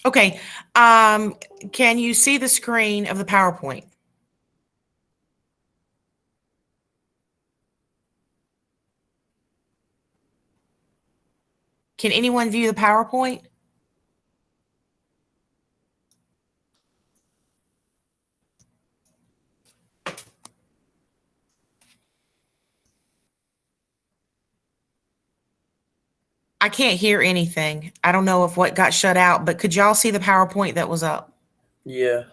Okay. Can you see the screen of the PowerPoint? Can anyone view the PowerPoint? I can't hear anything. I don't know if what got shut out, but could y'all see the PowerPoint that was up? Yeah.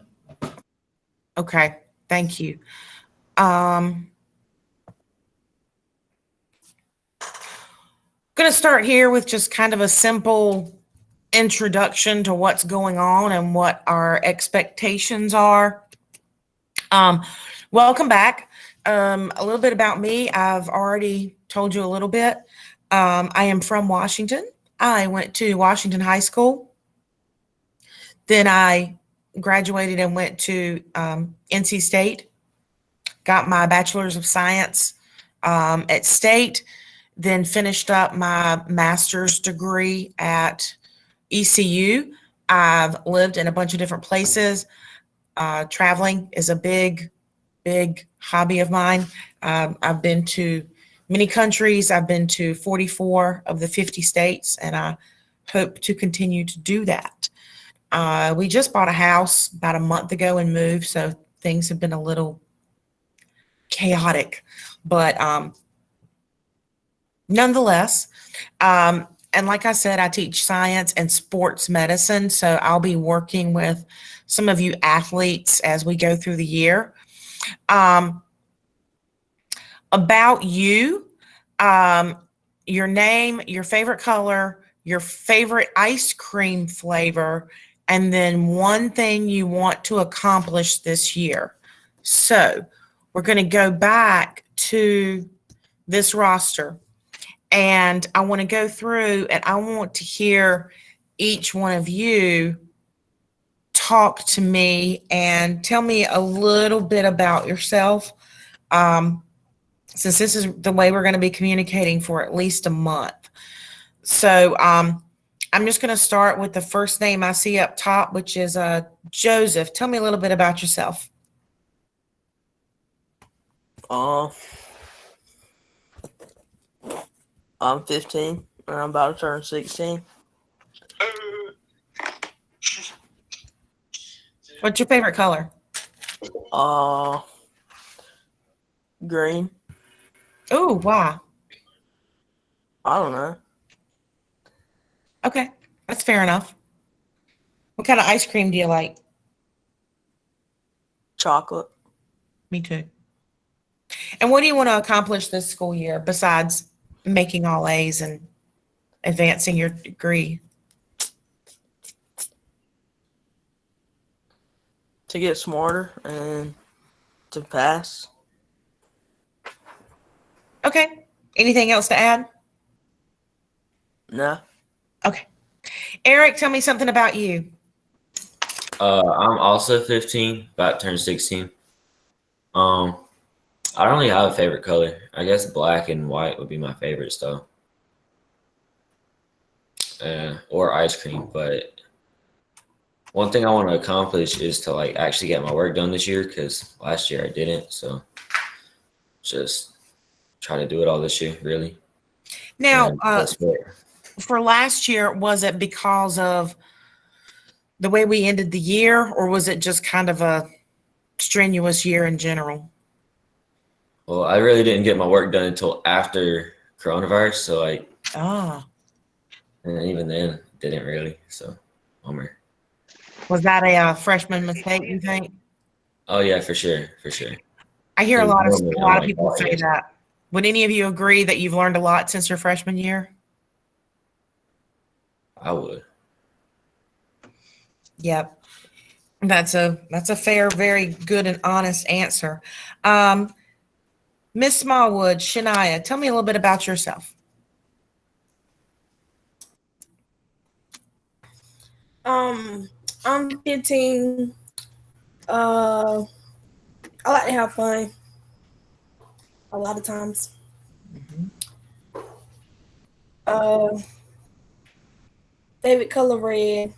Okay, thank you. Um, Going to start here with just kind of a simple introduction to what's going on and what our expectations are. Um, Welcome back. A little bit about me. I've already told you a little bit. I am from Washington. I went to Washington High School. Then I graduated and went to NC State, got my bachelor's of science at State, then finished up my master's degree at ECU. I've lived in a bunch of different places. Traveling is a big hobby of mine. I've been to many countries. I've been to 44 of the 50 states, and I hope to continue to do that. We just bought a house about a month ago and moved, so things have been a little chaotic, but nonetheless, and like I said, I teach science and sports medicine, so I'll be working with some of you athletes as we go through the year. Um, about you, um, your name, your favorite color, your favorite ice cream flavor, and then one thing you want to accomplish this year. So we're going to go back to this roster, and I want to go through and I want to hear each one of you talk to me and tell me a little bit about yourself. Um, since this is the way we're going to be communicating for at least a month. So I'm just going to start with the first name I see up top, which is Joseph. Tell me a little bit about yourself. Uh, I'm 15 and I'm about to turn 16. What's your favorite color? Uh, Green. Oh, wow. I don't know. Okay, that's fair enough. What kind of ice cream do you like? Chocolate. Me too. And what do you want to accomplish this school year besides making all A's and advancing your degree? To get smarter and to pass. Okay. Anything else to add? No. Okay. Eric, tell me something about you. I'm also 15, about to turn 16. Um, I don't really have a favorite color. I guess black and white would be my favorites though. Or ice cream, but one thing I want to accomplish is to like actually get my work done this year because last year I didn't. So just try to do it all this year, really. Now, And that's what. for last year, was it because of the way we ended the year, or was it just kind of a strenuous year in general? Well, I really didn't get my work done until after coronavirus. So like, Ah, and even then, didn't really. So, bummer. was that a freshman mistake, you think? Oh yeah, for sure, for sure. I hear a Because lot of normally a I'm lot of like people all say A's. that. Would any of you agree that you've learned a lot since your freshman year? I would. Yep. That's a fair, very good and honest answer. Um, Miss Smallwood, Shania, tell me a little bit about yourself. Um, I'm 15. Uh, I like to have fun a lot of times. Mhm. Uh, Favorite color red.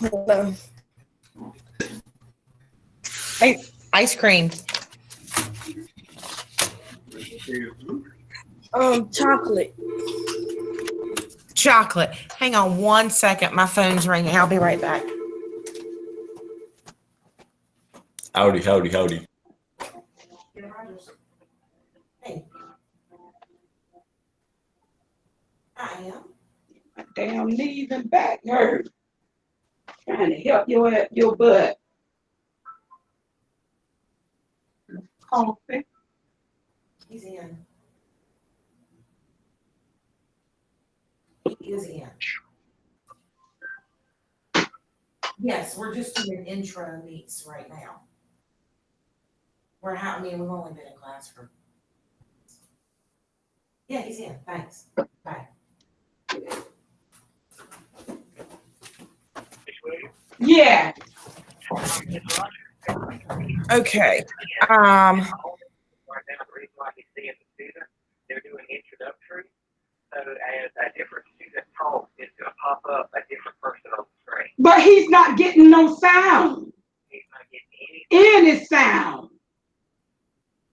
No. Hey, ice cream. Chocolate. Chocolate. Hang on 1 second. My phone's ringing. I'll be right back. Howdy, howdy, howdy. Hey. I am. Damn knees and back hurt. Trying to help your butt. Coffee. He's in. He is in. Yes, we're just doing intro meets right now. We've only been in class for. Yeah, he's in. Thanks. Bye. Yeah. Okay. They're doing introductory. So as a different student talks, it's going to pop up a different person on the screen. But he's not getting no sound. He's not getting Any sound.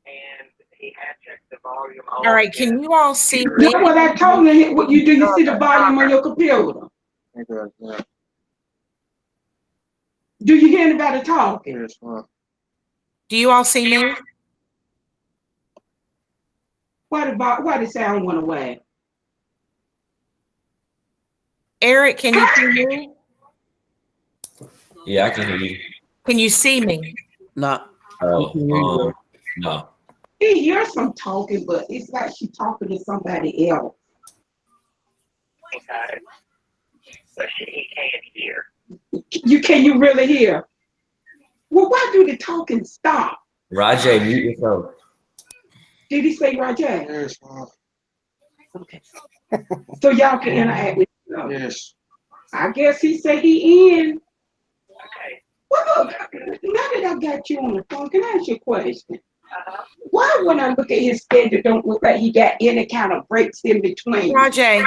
and he had checked the volume on. All right. Can you all see me? That's what I told him. What you do, you see the volume on your computer. Okay, yeah, Do you hear anybody talking? here's one. Do you all see me? Why the sound went away? Eric, can you see me? Yeah, I can hear you. Can you see me? Not. Oh, no. He hears some talking, but it's like she's talking to somebody else. Okay. But he can't hear. Can you really hear? Well, why do the talking stop? Rajay, mute yourself. Did he say Roger? Here's one. Okay. So y'all can interact with each other. Yes. I guess he said he in. Okay. Well, look, now that I got you on the phone, can I ask you a question? Uh-huh. Why, when I look at his schedule, don't look like he got any kind of breaks in between? Rajay,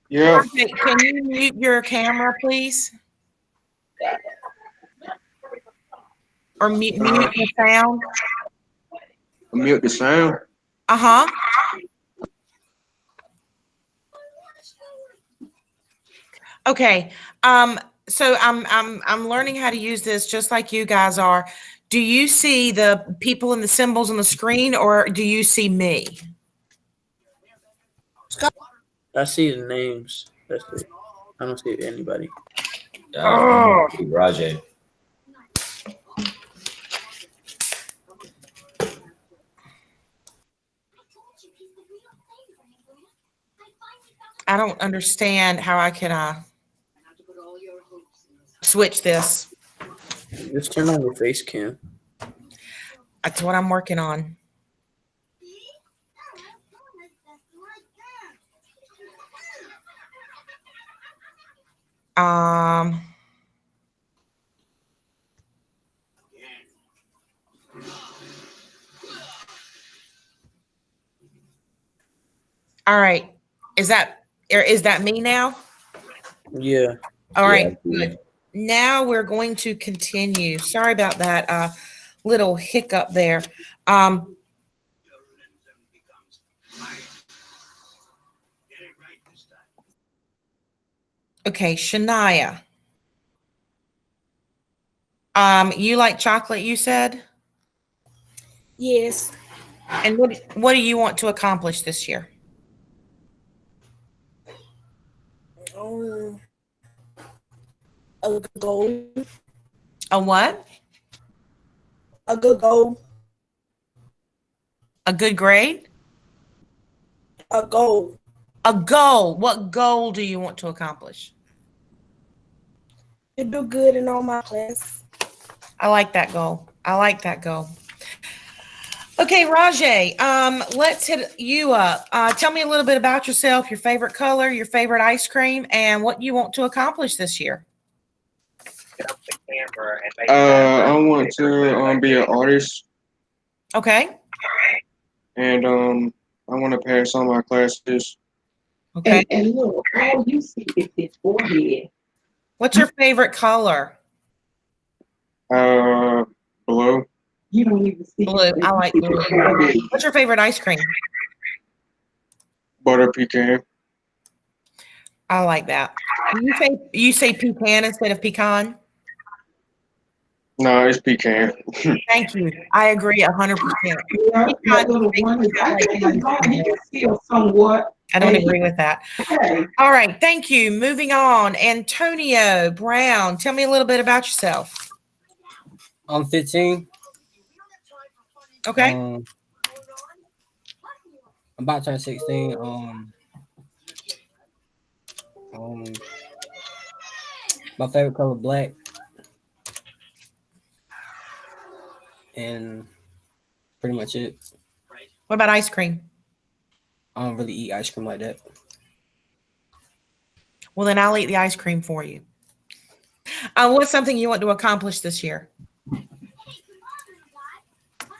Yeah. can you mute your camera, please? Or mute the sound? Mute the sound. Uh-huh. Okay. So I'm learning how to use this just like you guys are. Do you see the people and the symbols on the screen, or do you see me? I see the names. That's it. I don't see anybody. Rajay. I don't understand how I can switch this. Just turn on your face cam. That's what I'm working on. All right. Is that me now? Yeah. All right. Yeah. Good. Now we're going to continue. Sorry about that little hiccup there. Okay, Shania. You like chocolate, you said? Yes. And what do you want to accomplish this year? A good goal. A what? A good goal. A good grade? A goal. A goal. What goal do you want to accomplish? To do good in all my classes. I like that goal. I like that goal. Okay, Rajay, let's hit you up. Tell me a little bit about yourself, your favorite color, your favorite ice cream, and what you want to accomplish this year. Get up the camera and make I want to be an artist, Okay. and I want to pass all my classes. Okay. And look, all you see is his forehead. What's your favorite color? Blue. You don't even see. Blue. I like blue. What's your favorite ice cream? Butter pecan. I like that. You say pecan instead of pecan? No, it's pecan. Thank you. I agree 100%. Yeah, that little one. I think as long as you feel somewhat. I don't agree with that. Okay. All right. Thank you. Moving on. Antonio Brown, tell me a little bit about yourself. I'm 15. Okay. I'm about to turn 16. My favorite color black, and pretty much it. What about ice cream? I don't really eat ice cream like that. Well, then I'll eat the ice cream for you. What's something you want to accomplish this year?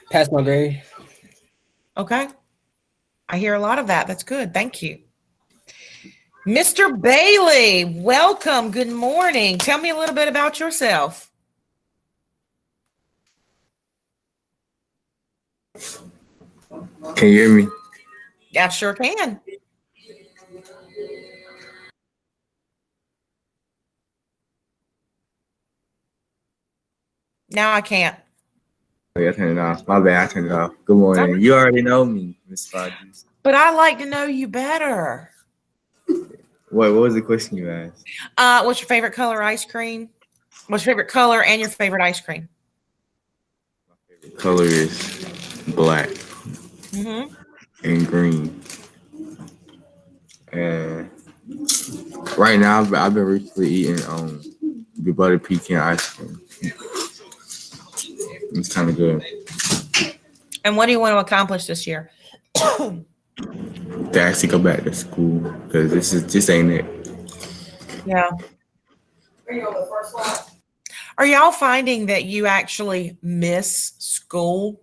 Pass my grade. Okay. I hear a lot of that. That's good. Thank you. Mr. Bailey, welcome. Good morning. Tell me a little bit about yourself. Can you hear me? I sure can. Now I can't. Oh, yeah, I turned it off. My bad, I turned it off. Good morning. You already know me, Miss Rogers. But I like to know you better. What was the question you asked? What's your favorite color ice cream? What's your favorite color and your favorite ice cream? My favorite color is black Mm-hmm. and green. And right now, I've been recently eating the butter pecan ice cream. It's kind of good. And what do you want to accomplish this year? To actually go back to school because this ain't it. Yeah. Are y'all finding that you actually miss school?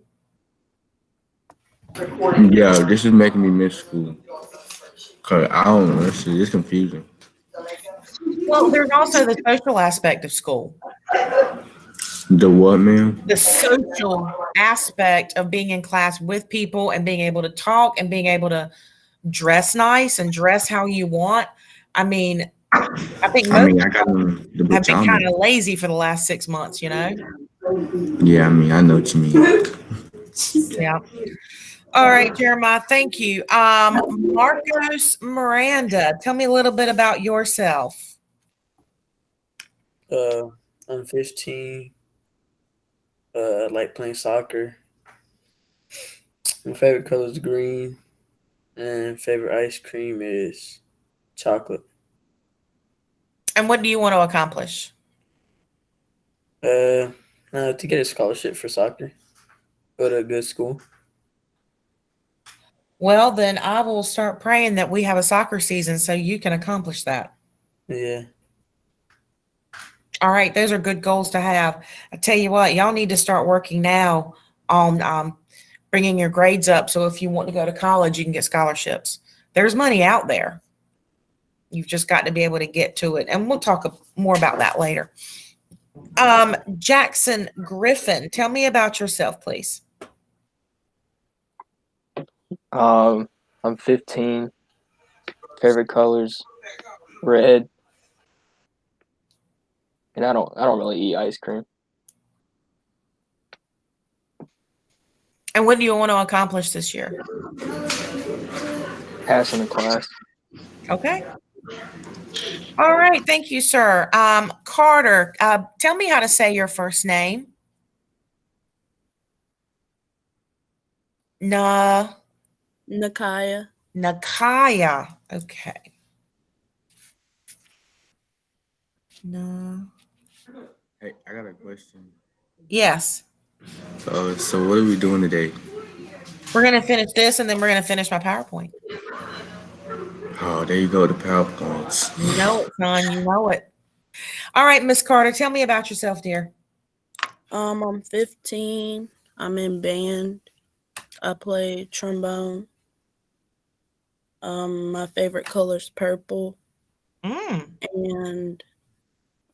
Yeah, this is making me miss school. Cause I don't know, it's confusing. Well, there's also the social aspect of school. The what, ma'am? The social aspect of being in class with people and being able to talk and being able to dress nice and dress how you want. I mean, I think I most mean, I got the have been pajamas. kind of lazy for the last 6 months, you know? Yeah, I mean, I know what you mean. Yeah. All right, Jeremiah, thank you. Marcos Miranda, tell me a little bit about yourself. I'm 15. I like playing soccer. My favorite color is green, and favorite ice cream is chocolate. And what do you want to accomplish? To get a scholarship for soccer, go to a good school. Well, then I will start praying that we have a soccer season so you can accomplish that. Yeah. All right, those are good goals to have. I tell you what, y'all need to start working now on bringing your grades up. So if you want to go to college, you can get scholarships. There's money out there. You've just got to be able to get to it. And we'll talk more about that later. Jackson Griffin, tell me about yourself, please. I'm 15. Favorite colors, red. And I don't really eat ice cream. And what do you want to accomplish this year? Passing the class. Okay. All right. Thank you, sir. Carter, tell me how to say your first name. Nakaya. Nakaya. Okay. No. Hey, I got a question. Yes. So what are we doing today? We're going to finish this and then we're going to finish my PowerPoint. Oh, there you go, the PowerPoints. You know it, son. You know it. All right, Miss Carter, tell me about yourself, dear. I'm 15. I'm in band. I play trombone. My favorite color is purple. Mm. And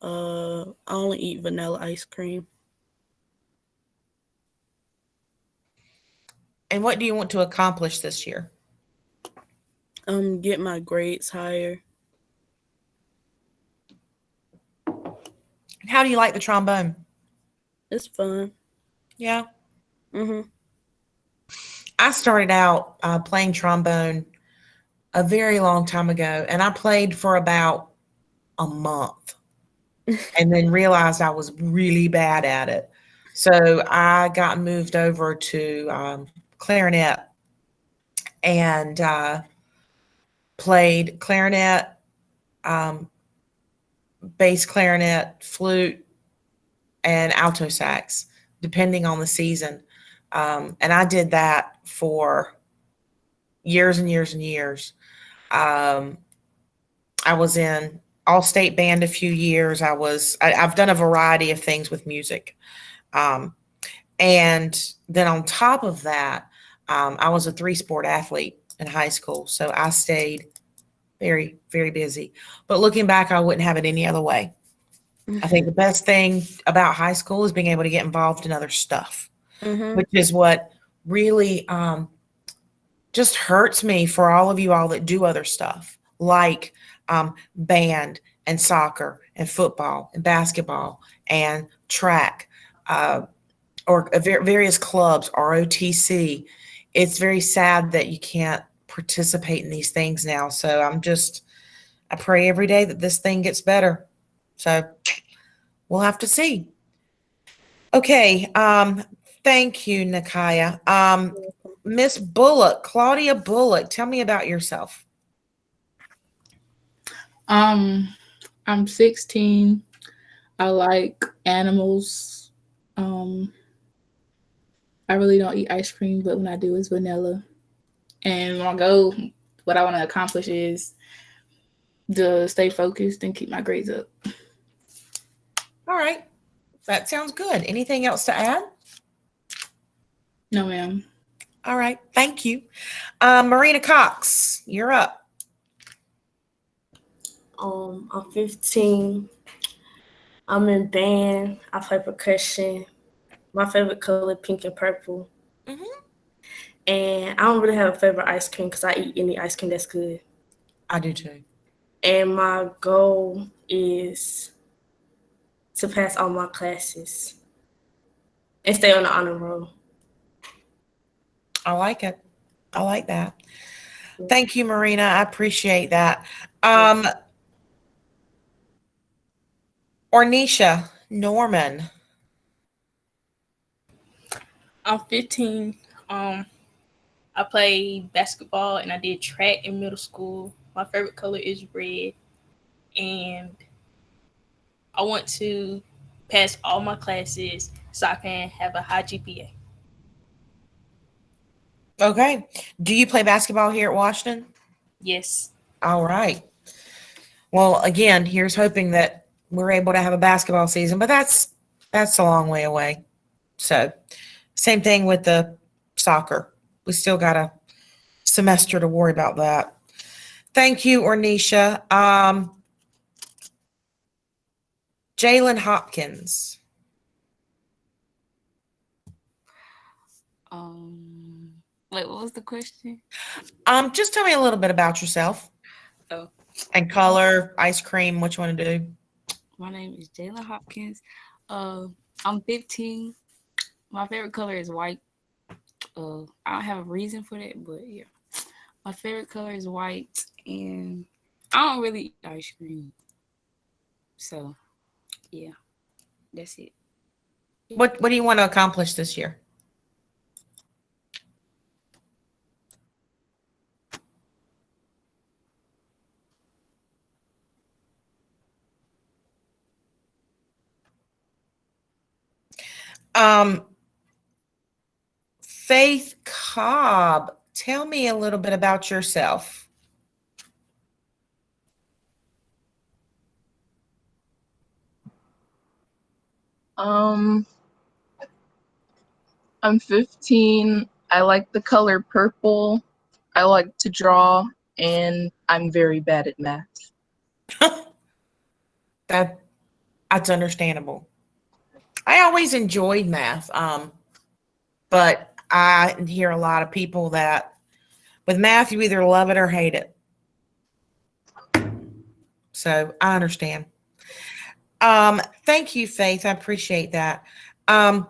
I only eat vanilla ice cream. And what do you want to accomplish this year? Get my grades higher. How do you like the trombone? It's fun. Yeah. Mhm. I started out playing trombone a very long time ago, and I played for about a month and then realized I was really bad at it. So I got moved over to clarinet and played clarinet, bass clarinet, flute, and alto sax, depending on the season. And I did that for years and years and years. I was in all-state band a few years. I've done a variety of things with music. And then on top of that, I was a 3-sport athlete in high school. So I stayed very, very busy. But looking back, I wouldn't have it any other way. I think the best thing about high school is being able to get involved in other stuff, which is what really just hurts me for all of you all that do other stuff like band and soccer and football and basketball and track or various clubs, ROTC. It's very sad that you can't participate in these things now. So I pray every day that this thing gets better. So we'll have to see. Okay. Thank you, Nakaya. Miss Bullock, Claudia Bullock, tell me about yourself. I'm 16. I like animals. I really don't eat ice cream, but when I do, it's vanilla. And my goal, what I want to accomplish is to stay focused and keep my grades up. All right. That sounds good. Anything else to add? No, ma'am. All right. Thank you. Marina Cox, you're up. I'm 15. I'm in band. I play percussion. My favorite color, pink and purple. And I don't really have a favorite ice cream because I eat any ice cream that's good. I do too. And my goal is to pass all my classes and stay on the honor roll. I like it. I like that. Thank you, Marina. I appreciate that. Ornisha Norman. I'm 15. I played basketball and I did track in middle school. My favorite color is red. And I want to pass all my classes so I can have a high GPA. Okay. Do you play basketball here at Washington? Yes. All right. Well, again, here's hoping that we're able to have a basketball season, but that's a long way away. So same thing with the soccer. We still got a semester to worry about that. Thank you, Ornisha. Jalen Hopkins. Wait, what was the question? Just tell me a little bit about yourself. Oh. And color, ice cream, what you want to do. My name is Jalen Hopkins. I'm 15. My favorite color is white. I don't have a reason for that, but yeah. My favorite color is white, and I don't really eat ice cream. So, yeah, that's it. What do you want to accomplish this year? Faith Cobb, tell me a little bit about yourself. I'm 15. I like the color purple. I like to draw, and I'm very bad at math. That's understandable. I always enjoyed math, but I hear a lot of people that with math, you either love it or hate it. So I understand. Thank you, Faith. I appreciate that. Let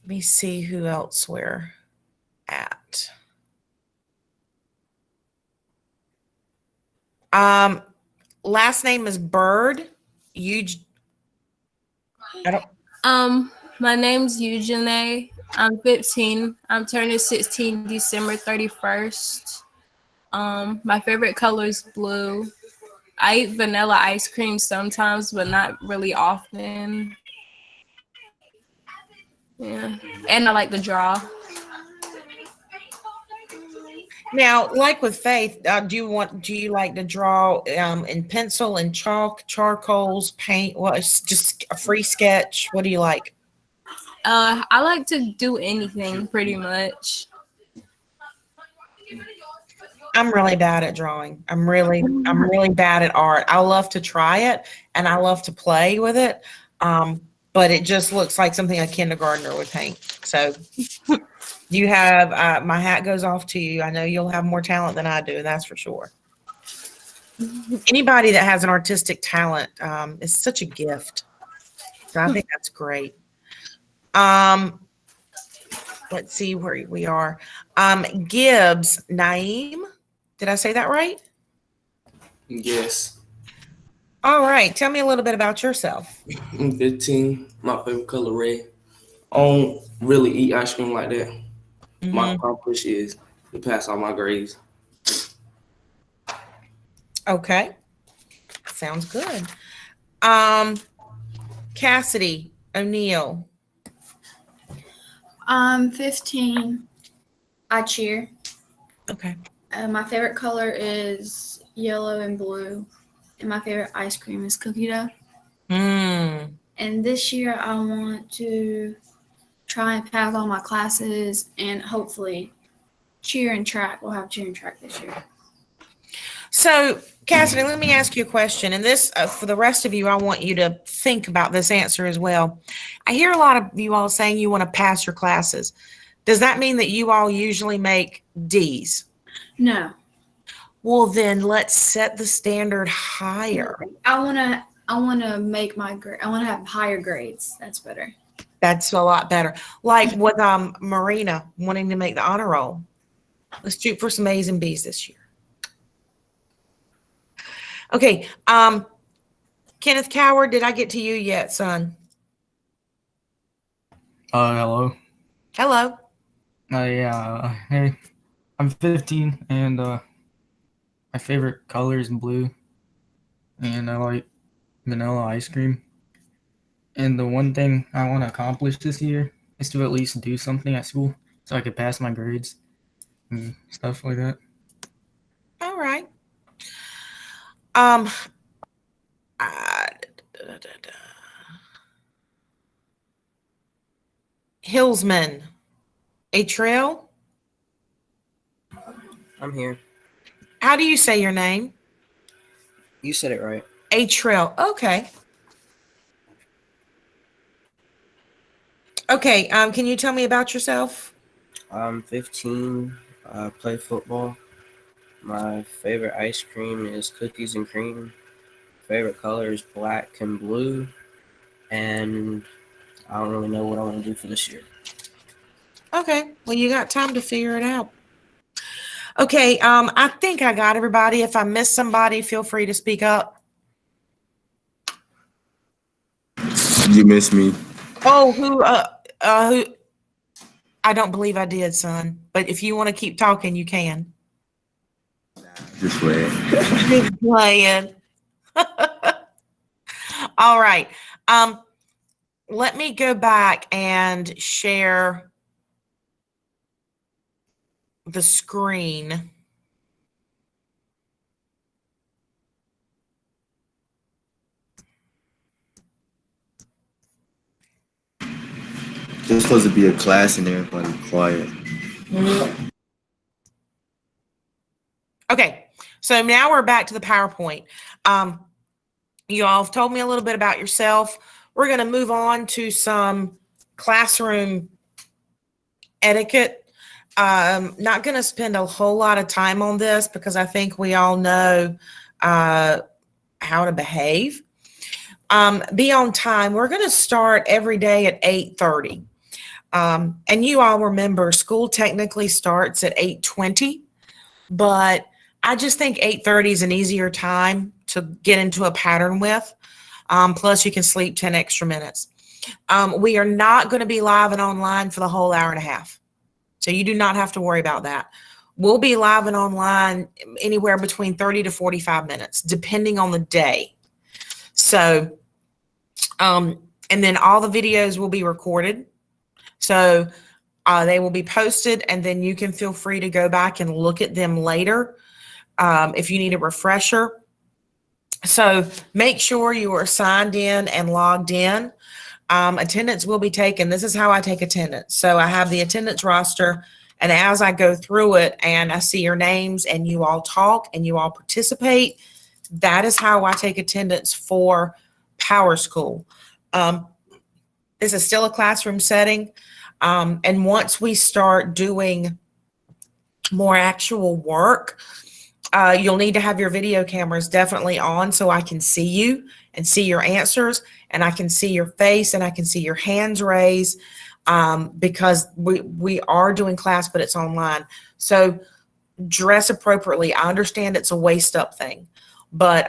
me see who else we're at. Last name is Bird. My name's Eugene. I'm 15. I'm turning 16 December 31st. My favorite color is blue. I eat vanilla ice cream sometimes, but not really often. Yeah, and I like to draw. Now, like with Faith, do you like to draw in pencil and chalk, charcoals, paint? Well, it's just a free sketch. What do you like? I like to do anything pretty much. I'm really bad at drawing. I'm really bad at art. I love to try it and I love to play with it. But it just looks like something a kindergartner would paint. So you have, my hat goes off to you. I know you'll have more talent than I do. That's for sure. Anybody that has an artistic talent is such a gift. So I think that's great. Let's see where we are. Gibbs, Naeem. Did I say that right? Yes. All right. Tell me a little bit about yourself. I'm 15. My favorite color red. I don't really eat ice cream like that. My accomplishment is to pass all my grades. Okay. Sounds good. Cassidy O'Neill. I'm 15. I cheer. Okay. My favorite color is yellow and blue. And my favorite ice cream is cookie dough. And this year I want to try and pass all my classes and hopefully cheer and track. We'll have cheer and track this year. So, Cassidy, let me ask you a question. And this, for the rest of you, I want you to think about this answer as well. I hear a lot of you all saying you want to pass your classes. Does that mean that you all usually make D's? No. Well, then let's set the standard higher. I want to make my grade. I want to have higher grades. That's better. That's a lot better. Like with Marina wanting to make the honor roll. Let's shoot for some A's and B's this year. Okay. Kenneth Coward, did I get to you yet, son? Hello. Hello. Yeah. Hey, I'm 15 and my favorite color is blue, and I like vanilla ice cream. And the one thing I want to accomplish this year is to at least do something at school so I could pass my grades and stuff like that. All right. Hillsman, a trail. I'm here. How do you say your name? You said it right. A trail. Okay. Okay. Can you tell me about yourself? I'm 15. I play football. My favorite ice cream is cookies and cream. Favorite color is black and blue. And I don't really know what I want to do for this year. Okay. Well, you got time to figure it out. Okay. I think I got everybody. If I missed somebody, feel free to speak up. You missed me. Oh, who? I don't believe I did, son. But if you want to keep talking, you can. Just playing. Just playing. All right. Let me go back and share the screen. There's supposed to be a class and everybody quiet. Okay, so now we're back to the PowerPoint. You all have told me a little bit about yourself. We're going to move on to some classroom etiquette. Not going to spend a whole lot of time on this because I think we all know how to behave. Be on time. We're going to start every day at 8:30. And you all remember school technically starts at 8:20, but I just think 8:30 is an easier time to get into a pattern with. Plus you can sleep 10 extra minutes. We are not going to be live and online for the whole hour and a half. So you do not have to worry about that. We'll be live and online anywhere between 30 to 45 minutes, depending on the day. So, and then all the videos will be recorded. So they will be posted, and then you can feel free to go back and look at them later if you need a refresher. So make sure you are signed in and logged in. Attendance will be taken. This is how I take attendance. So I have the attendance roster, and as I go through it and I see your names and you all talk and you all participate, that is how I take attendance for Power School. This is still a classroom setting. And once we start doing more actual work, you'll need to have your video cameras definitely on so I can see you and see your answers, and I can see your face and I can see your hands raised, because we are doing class, but it's online. So dress appropriately. I understand it's a waist up thing, but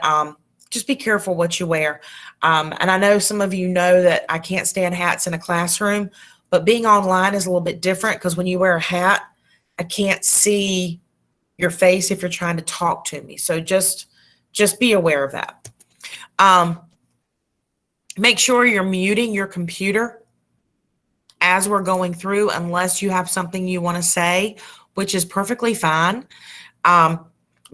just be careful what you wear. And I know some of you know that I can't stand hats in a classroom, but being online is a little bit different because when you wear a hat, I can't see your face if you're trying to talk to me. So just be aware of that. Make sure you're muting your computer as we're going through, unless you have something you want to say, which is perfectly fine.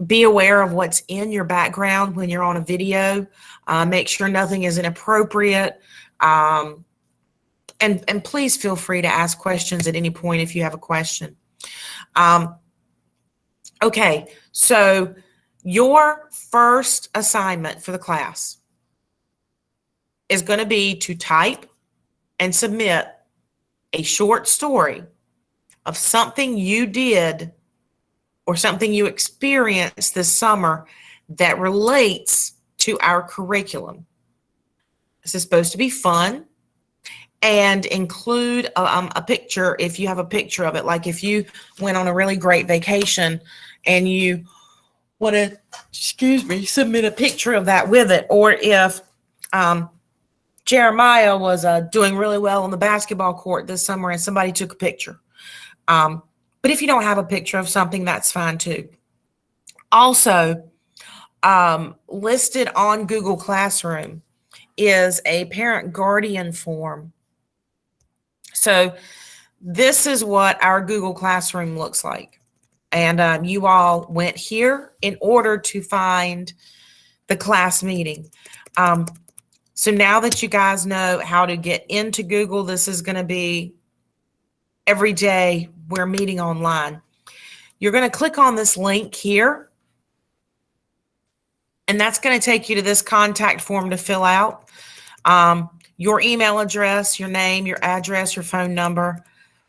Be aware of what's in your background when you're on a video. Make sure nothing is inappropriate. And please feel free to ask questions at any point if you have a question. Okay, so your first assignment for the class is going to be to type and submit a short story of something you did or something you experienced this summer that relates to our curriculum. This is supposed to be fun and include a picture if you have a picture of it. Like if you went on a really great vacation and you want to, submit a picture of that with it. Or if Jeremiah was doing really well on the basketball court this summer and somebody took a picture. But if you don't have a picture of something, that's fine too. Also, listed on Google Classroom is a parent guardian form. So this is what our Google Classroom looks like. And you all went here in order to find the class meeting. So now that you guys know how to get into Google, this is going to be every day we're meeting online. You're going to click on this link here, and that's going to take you to this contact form to fill out. Your email address, your name, your address, your phone number,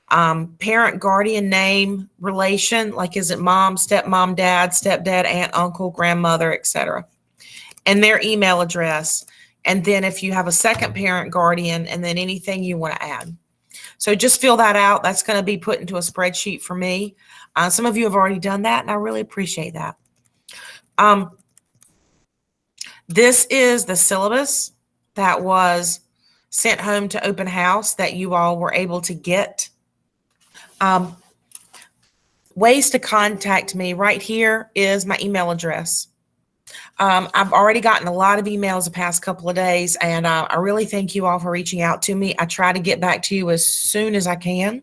parent, guardian name, relation, like is it mom, stepmom, dad, stepdad, aunt, uncle, grandmother, etc., and their email address. And then if you have a second parent, guardian, and then anything you want to add. So just fill that out. That's going to be put into a spreadsheet for me. Some of you have already done that, and I really appreciate that. This is the syllabus that was sent home to open house that you all were able to get. Ways to contact me. Right here is my email address. I've already gotten a lot of emails the past couple of days, and I really thank you all for reaching out to me. I try to get back to you as soon as I can.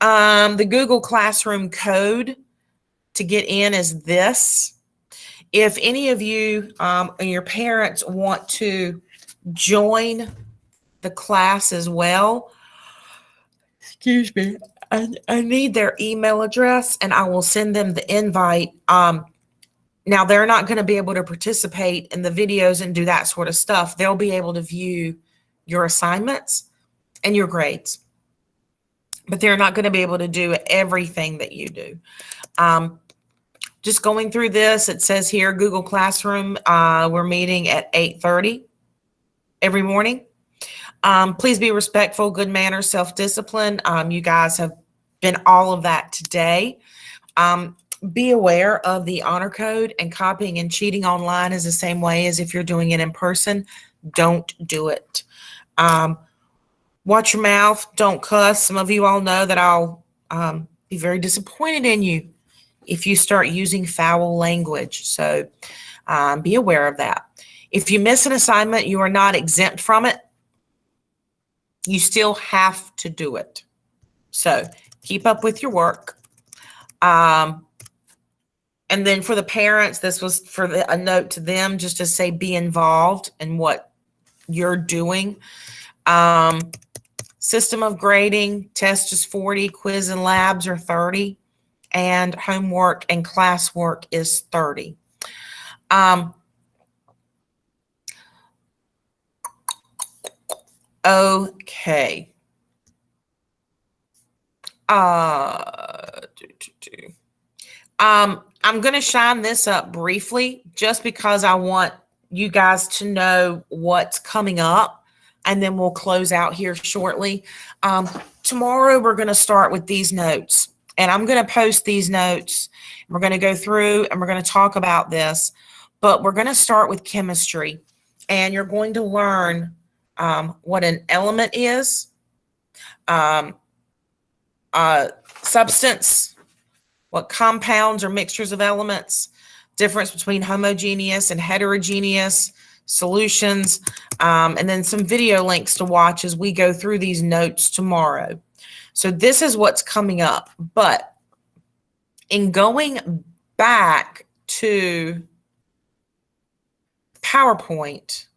The Google Classroom code to get in is this. If any of you and your parents want to join the class as well, I need their email address, and I will send them the invite. Now, they're not going to be able to participate in the videos and do that sort of stuff. They'll be able to view your assignments and your grades, but they're not going to be able to do everything that you do. Just going through this, it says here, Google Classroom, we're meeting at 8:30 every morning. Please be respectful, good manners, self-discipline. You guys have been all of that today. Be aware of the honor code, and copying and cheating online is the same way as if you're doing it in person. Don't do it. Watch your mouth. Don't cuss. Some of you all know that I'll be very disappointed in you if you start using foul language. So be aware of that. If you miss an assignment, you are not exempt from it. You still have to do it. So keep up with your work. And then for the parents, this was for a note to them, just to say be involved in what you're doing. System of grading, test is 40, quiz and labs are 30, and homework and classwork is 30. Okay. I'm going to shine this up briefly just because I want you guys to know what's coming up, and then we'll close out here shortly. Tomorrow, we're going to start with these notes, and I'm going to post these notes. We're going to go through and we're going to talk about this, but we're going to start with chemistry, and you're going to learn what an element is, substance, what compounds or mixtures of elements, difference between homogeneous and heterogeneous solutions, and then some video links to watch as we go through these notes tomorrow. So this is what's coming up. But in going back to PowerPoint,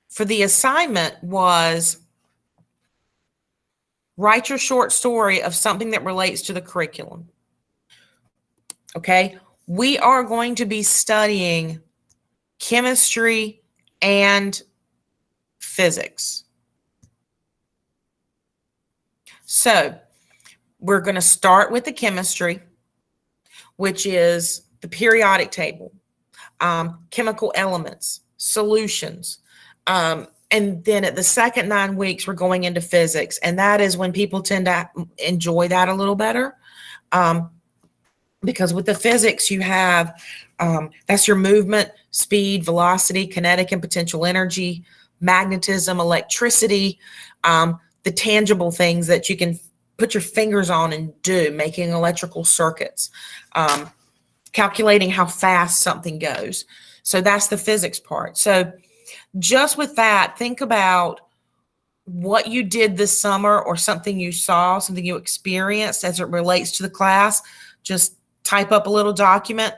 for the assignment was write your short story of something that relates to the curriculum. Okay, we are going to be studying chemistry and physics. So we're going to start with the chemistry, which is the periodic table, chemical elements, solutions. And then at the second 9 weeks, we're going into physics. And that is when people tend to enjoy that a little better. Because with the physics, you have, that's your movement, speed, velocity, kinetic and potential energy, magnetism, electricity, the tangible things that you can put your fingers on and do, making electrical circuits, calculating how fast something goes. So that's the physics part. So just with that, think about what you did this summer or something you saw, something you experienced as it relates to the class. Just type up a little document,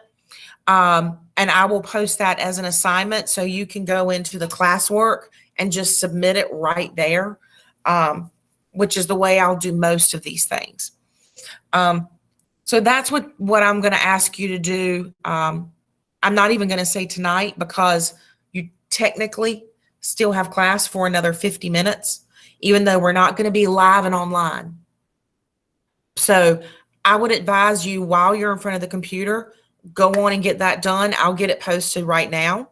and I will post that as an assignment so you can go into the classwork and just submit it right there, which is the way I'll do most of these things. So that's what I'm going to ask you to do. I'm not even going to say tonight because you technically still have class for another 50 minutes, even though we're not going to be live and online. So I would advise you, while you're in front of the computer, go on and get that done. I'll get it posted right now.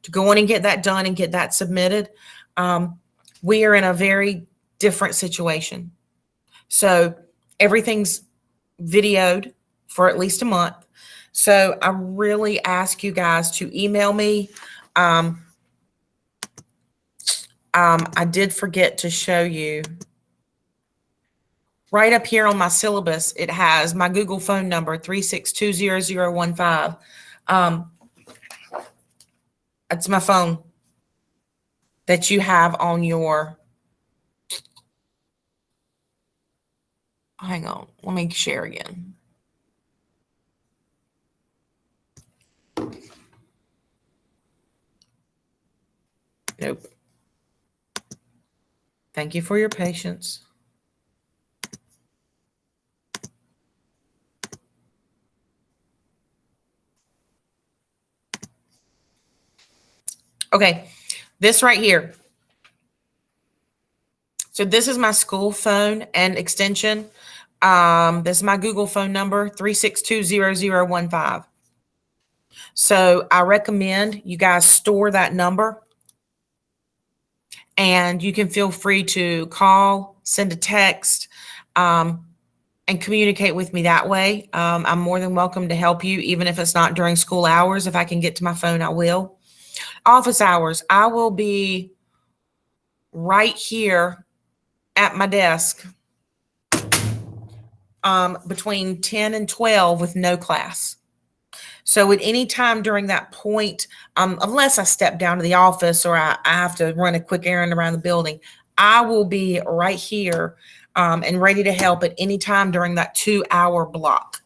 To go on and get that done and get that submitted. We are in a very different situation. So everything's videoed for at least a month. So I really ask you guys to email me. I did forget to show you. Right up here on my syllabus, it has my Google phone number, 3620015. It's my phone that you have on your, hang on, let me share again. Nope. Thank you for your patience. Okay, this right here. So this is my school phone and extension. This is my Google phone number, 3620015. So I recommend you guys store that number, and you can feel free to call, send a text, and communicate with me that way. I'm more than welcome to help you, even if it's not during school hours. If I can get to my phone, I will. Office hours, I will be right here at my desk between 10 and 12 with no class. So at any time during that point, unless I step down to the office or I have to run a quick errand around the building, I will be right here and ready to help at any time during that 2-hour block.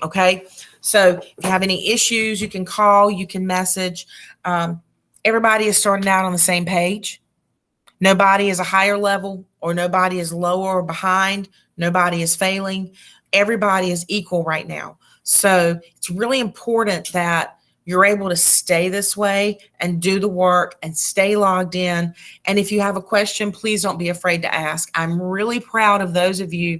Okay. So if you have any issues, you can call, you can message. Everybody is starting out on the same page. Nobody is a higher level or nobody is lower or behind. Nobody is failing. Everybody is equal right now. So it's really important that you're able to stay this way and do the work and stay logged in. And if you have a question, please don't be afraid to ask. I'm really proud of those of you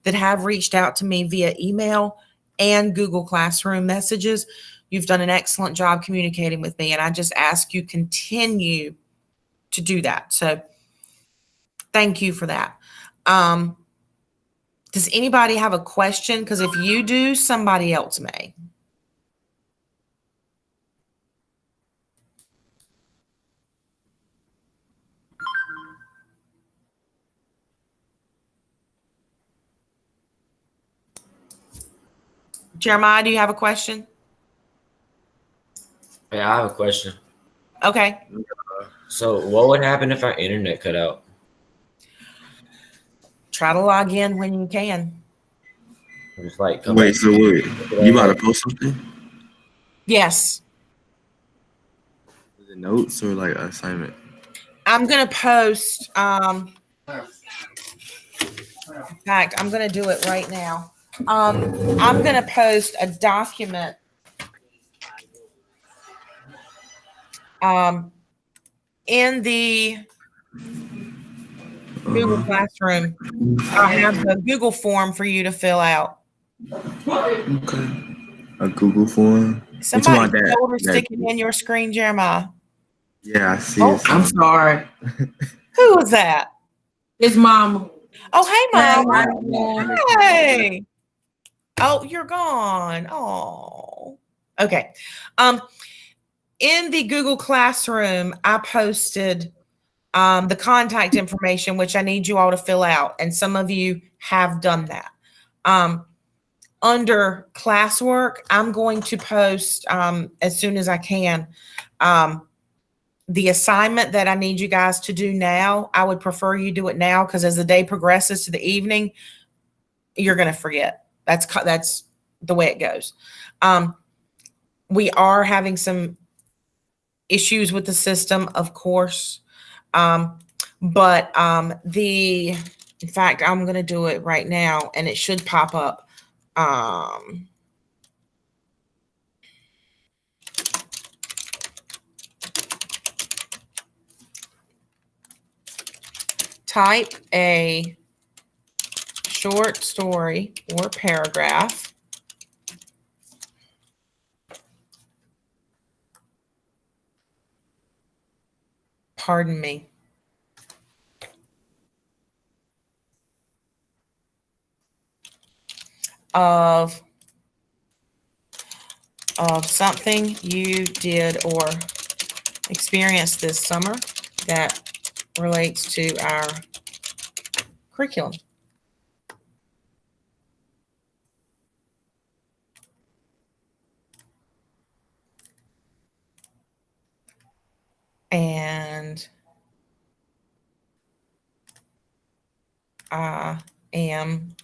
that have reached out to me via email and Google Classroom messages. You've done an excellent job communicating with me, and I just ask you continue to do that. So thank you for that. Does anybody have a question? Because if you do, somebody else may. Jeremiah, do you have a question? Yeah, I have a question. Okay. So what would happen if our internet cut out? Try to log in when you can. Just like come Wait, back. so wait, you about to post something? Yes. Is it notes or like assignment? I'm going to post, in fact, I'm going to do it right now. I'm going to post a document in the Google Classroom. I have a Google form for you to fill out. Okay. A Google form. Somebody shoulder sticking in your screen, Jeremiah. Yeah, I see. Oh, I'm sorry. Who was that? It's Mama. Oh, hey, Mama. Mama. Hey. Oh, you're gone. Oh. Okay. In the Google Classroom, I posted the contact information, which I need you all to fill out. And some of you have done that. Under classwork, I'm going to post as soon as I can the assignment that I need you guys to do now. I would prefer you do it now because as the day progresses to the evening, you're going to forget. That's the way it goes. We are having some issues with the system, of course. In fact, I'm going to do it right now and it should pop up. Type a short story or paragraph pardon me, of something you did or experienced this summer that relates to our curriculum. And I am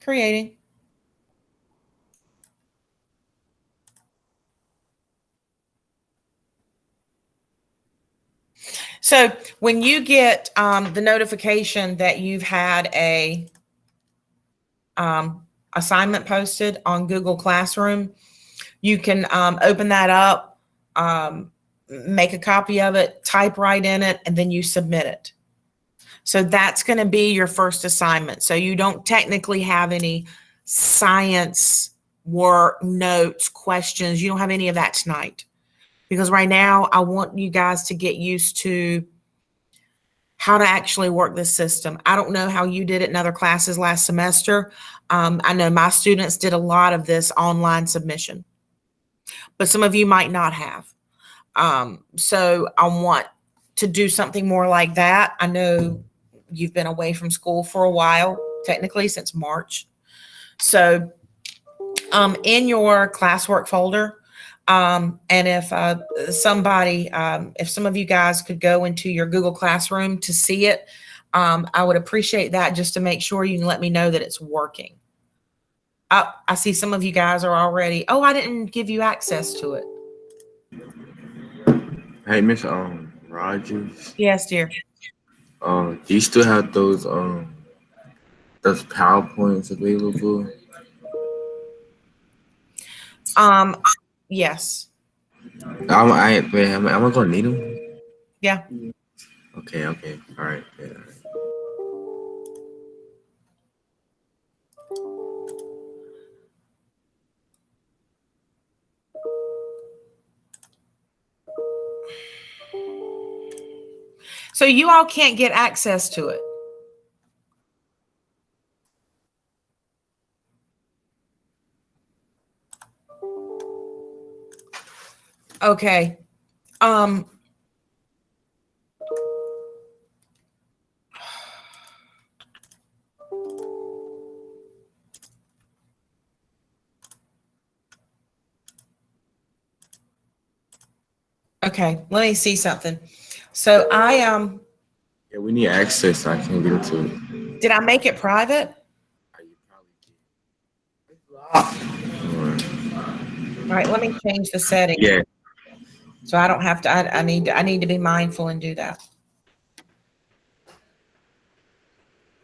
creating So when you get the notification that you've had a assignment posted on Google Classroom. You can open that up, make a copy of it, type right in it, and then you submit it. So that's going to be your first assignment. So you don't technically have any science work, notes, questions. You don't have any of that tonight. Because right now, I want you guys to get used to how to actually work this system. I don't know how you did it in other classes last semester. I know my students did a lot of this online submission, but some of you might not have. So I want to do something more like that. I know you've been away from school for a while, technically since March. So in your classwork folder, and if somebody, if some of you guys could go into your Google Classroom to see it, I would appreciate that, just to make sure you can let me know that it's working. I see some of you guys are already, oh, I didn't give you access to it. Hey, Miss Rogers. Yes, dear. Do you still have those PowerPoints available? Yes. Am I gonna need them? Yeah. Okay. All right. Yeah. So you all can't get access to it. Okay. Okay, let me see something. So Yeah, we need access. I can't get into it. did I make it private? All right, let me change the settings. Yeah. So I don't have to, I need to be mindful and do that.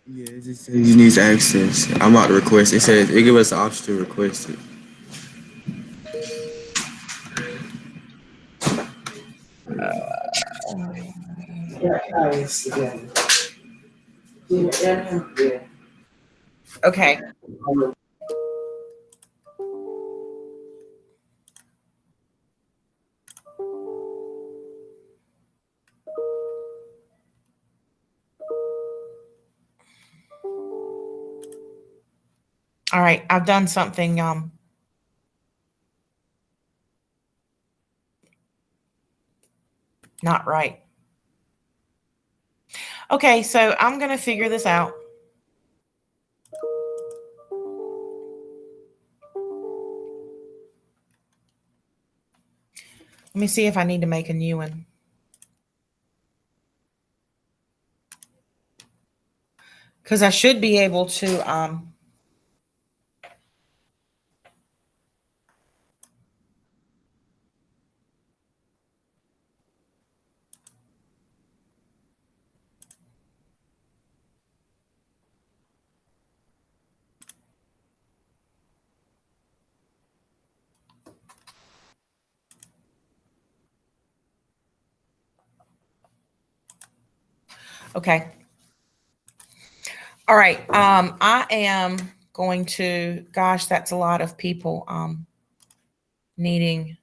Yeah, it just says you need access. I'm about to request. It says it give us the option to request it. Okay. All right, I've done something not right. Okay, so I'm going to figure this out. Let me see if I need to make a new one. Because I should be able to okay. All right. I am going to, gosh, that's a lot of people needing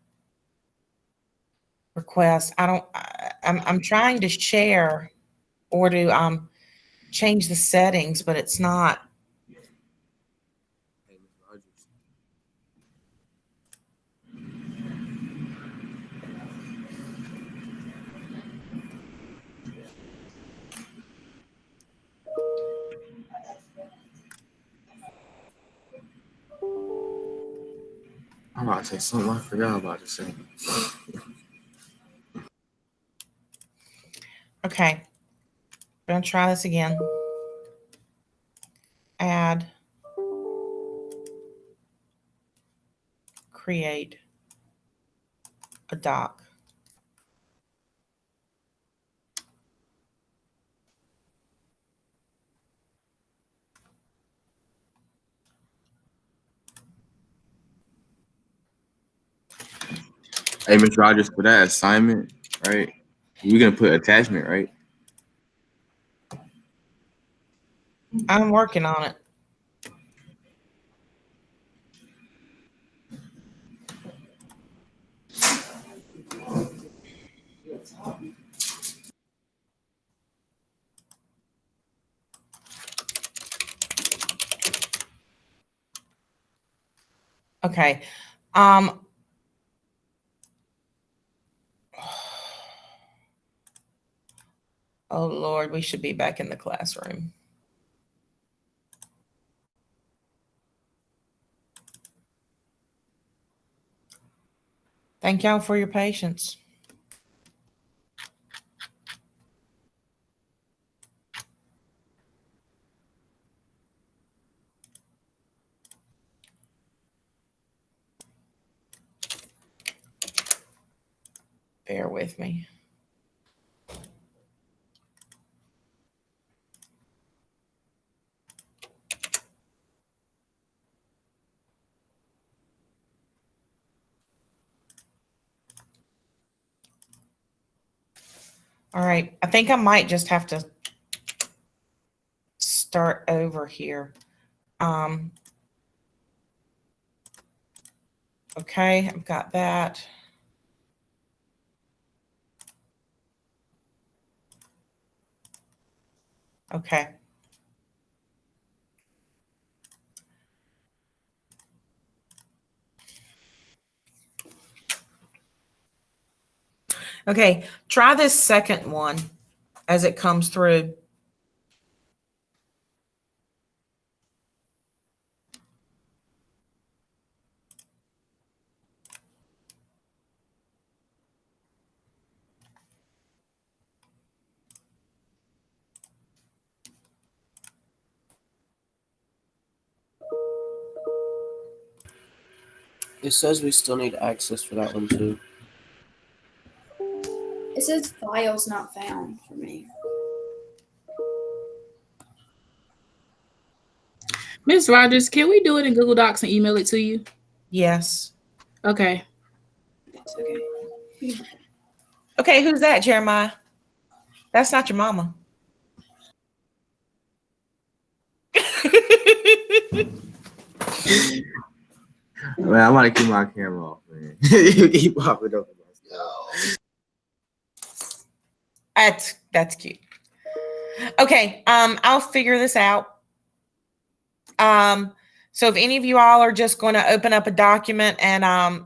requests. I'm trying to share or to change the settings, but it's not. I'm about to say something I forgot about to say. Okay. I'm going to try this again. Add. Create a doc. Hey, Mr. Rogers, for that assignment, right? You're gonna put attachment, right? I'm working on it. Okay. Oh Lord, we should be back in the classroom. Thank y'all for your patience. Bear with me. All right, I think I might just have to start over here. Okay, I've got that. Okay. Okay, try this second one as it comes through. It says we still need access for that one too. It says files not found for me. Miss Rogers, can we do it in Google Docs and email it to you? Yes. Okay. It's okay. Okay, who's that, Jeremiah? That's not your mama. Man, I want to keep my camera off, man. You keep popping up. That's cute. Okay, I'll figure this out. So if any of you all are just going to open up a document and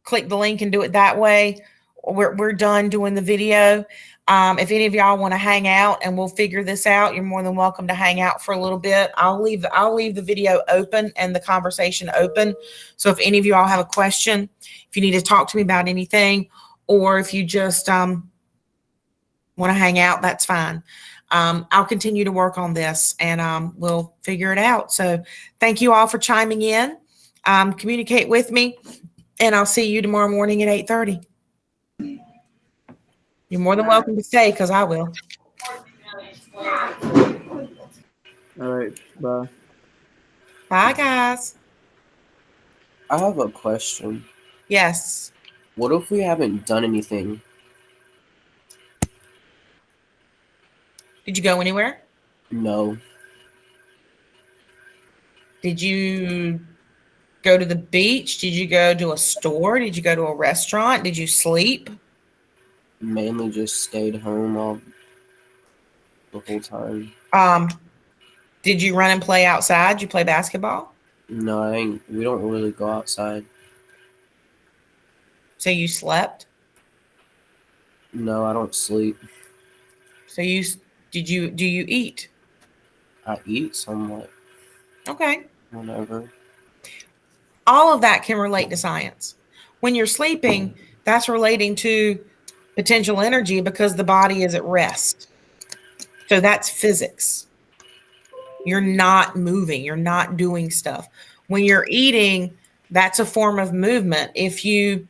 click the link and do it that way, we're done doing the video. If any of y'all want to hang out and we'll figure this out, you're more than welcome to hang out for a little bit. I'll leave the video open and the conversation open. So if any of you all have a question, if you need to talk to me about anything, or if you just want to hang out, that's fine. I'll continue to work on this and we'll figure it out. So thank you all for chiming in. Communicate with me and I'll see you tomorrow morning at 8:30. You're more than welcome to stay because I will. All right. Bye. Bye, guys. I have a question. Yes. What if we haven't done anything? Did you go anywhere? No. Did you go to the beach? Did you go to a store? Did you go to a restaurant? Did you sleep? Mainly just stayed home all the whole time. Did you run and play outside? Did you play basketball? No, we don't really go outside. So you slept? No, I don't sleep. So do you eat? I eat somewhat. Okay. Whenever. All of that can relate to science. When you're sleeping, that's relating to potential energy because the body is at rest. So that's physics. You're not moving. You're not doing stuff. When you're eating, that's a form of movement. If you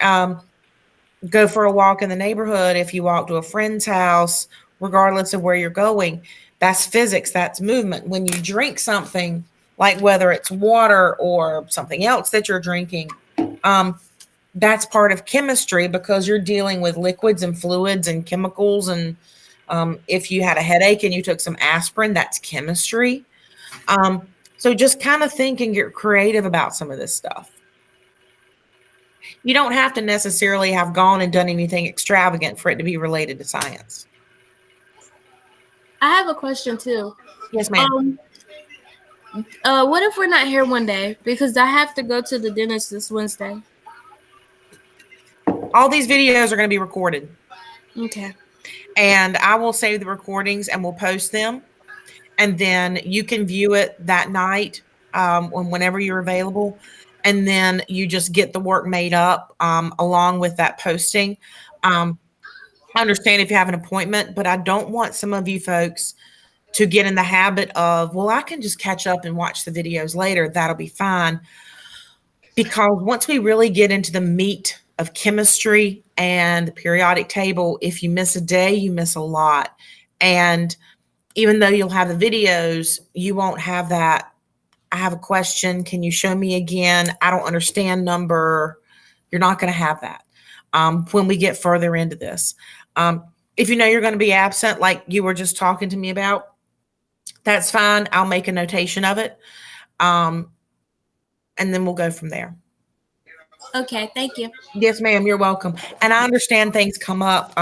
go for a walk in the neighborhood, if you walk to a friend's house, regardless of where you're going, that's physics. That's movement. When you drink something, like whether it's water or something else that you're drinking, that's part of chemistry because you're dealing with liquids and fluids and chemicals. And if you had a headache and you took some aspirin, that's chemistry. So just kind of think and get creative about some of this stuff. You don't have to necessarily have gone and done anything extravagant for it to be related to science. I have a question too. Yes, ma'am. What if we're not here one day? Because I have to go to the dentist this Wednesday. All these videos are going to be recorded. Okay. And I will save the recordings and we'll post them. And then you can view it that night whenever you're available. And then you just get the work made up along with that posting. I understand if you have an appointment, but I don't want some of you folks to get in the habit of, well, I can just catch up and watch the videos later. That'll be fine. Because once we really get into the meat of chemistry and the periodic table, if you miss a day, you miss a lot. And even though you'll have the videos, you won't have that, I have a question, can you show me again? I don't understand number. You're not going to have that when we get further into this. If you know you're going to be absent, like you were just talking to me about, that's fine. I'll make a notation of it. And then we'll go from there. Okay, thank you. Yes, ma'am. You're welcome. And I understand things come up,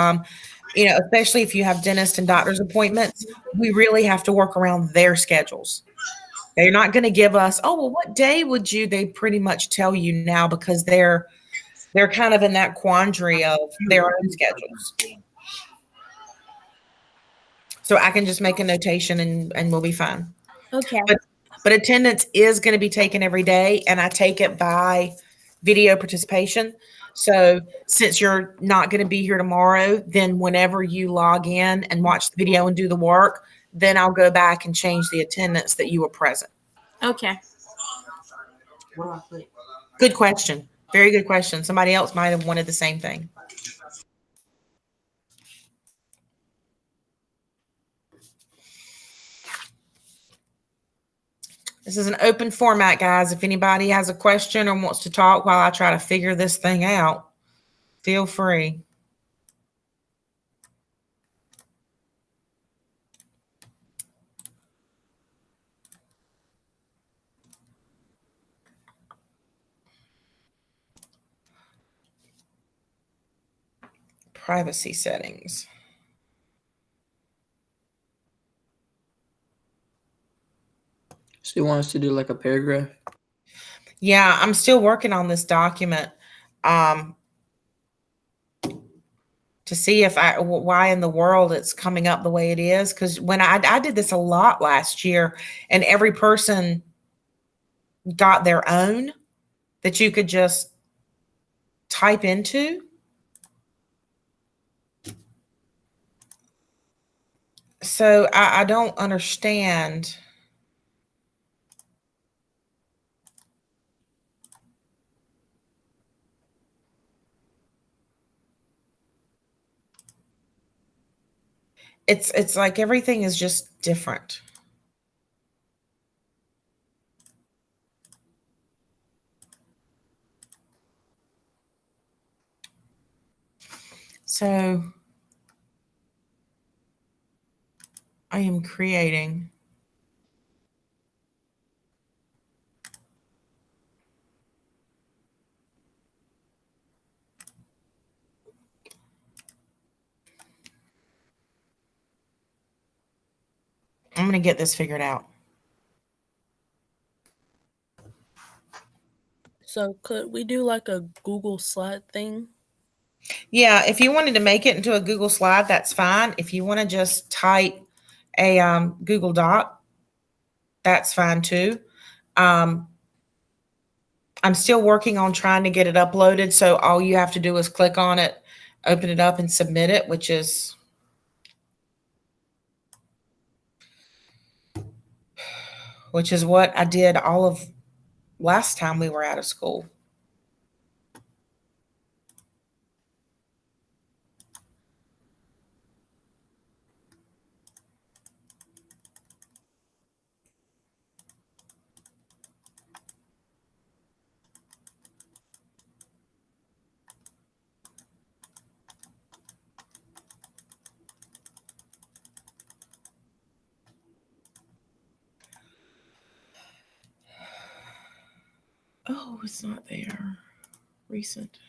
especially if you have dentist and doctor's appointments, we really have to work around their schedules. They're not going to give us, oh, well, what day would you? They pretty much tell you now because they're kind of in that quandary of their own schedules. So I can just make a notation and we'll be fine. Okay. But attendance is going to be taken every day, and I take it by video participation. So since you're not going to be here tomorrow, then whenever you log in and watch the video and do the work, then I'll go back and change the attendance that you were present. Okay. Good question. Very good question. Somebody else might have wanted the same thing. This is an open format, guys. If anybody has a question or wants to talk while I try to figure this thing out, feel free. Privacy settings. So you want us to do like a paragraph? Yeah, I'm still working on this document to see if why in the world it's coming up the way it is. Because when I did this a lot last year, and every person got their own that you could just type into. So I don't understand. It's like everything is just different. So I am creating. I'm going to get this figured out. So could we do like a Google slide thing? Yeah, if you wanted to make it into a Google slide, that's fine. If you want to just type a Google Doc, that's fine too. I'm still working on trying to get it uploaded. So all you have to do is click on it, open it up and submit it, which is what I did all of last time we were out of school. Oh, it's not there. Recent.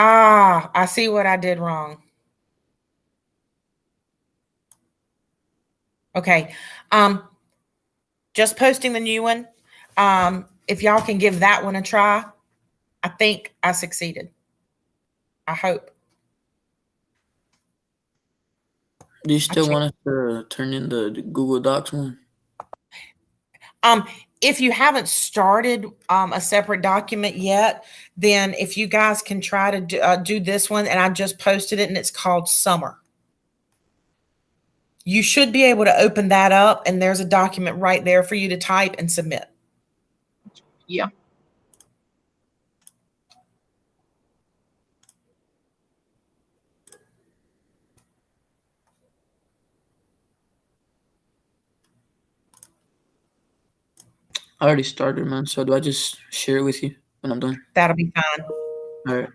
Ah, I see what I did wrong. Okay. Just posting the new one. If y'all can give that one a try, I think I succeeded. I hope. Do you still want us to turn in the Google Docs one? If you haven't started a separate document yet, then if you guys can try to do this one, and I just posted it, and it's called Summer. You should be able to open that up, and there's a document right there for you to type and submit. Yeah. I already started, man. So do I just share it with you when I'm done? That'll be fine. All right.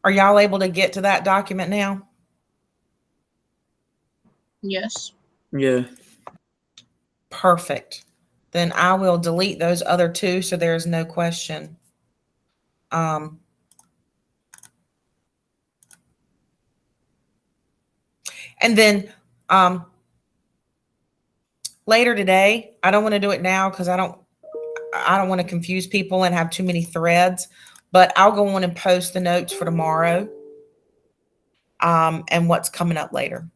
Are y'all able to get to that document now? Yes. Yeah. Perfect. Then I will delete those other two so there's no question. And then later today, I don't want to do it now because I don't want to confuse people and have too many threads, but I'll go on and post the notes for tomorrow and what's coming up later.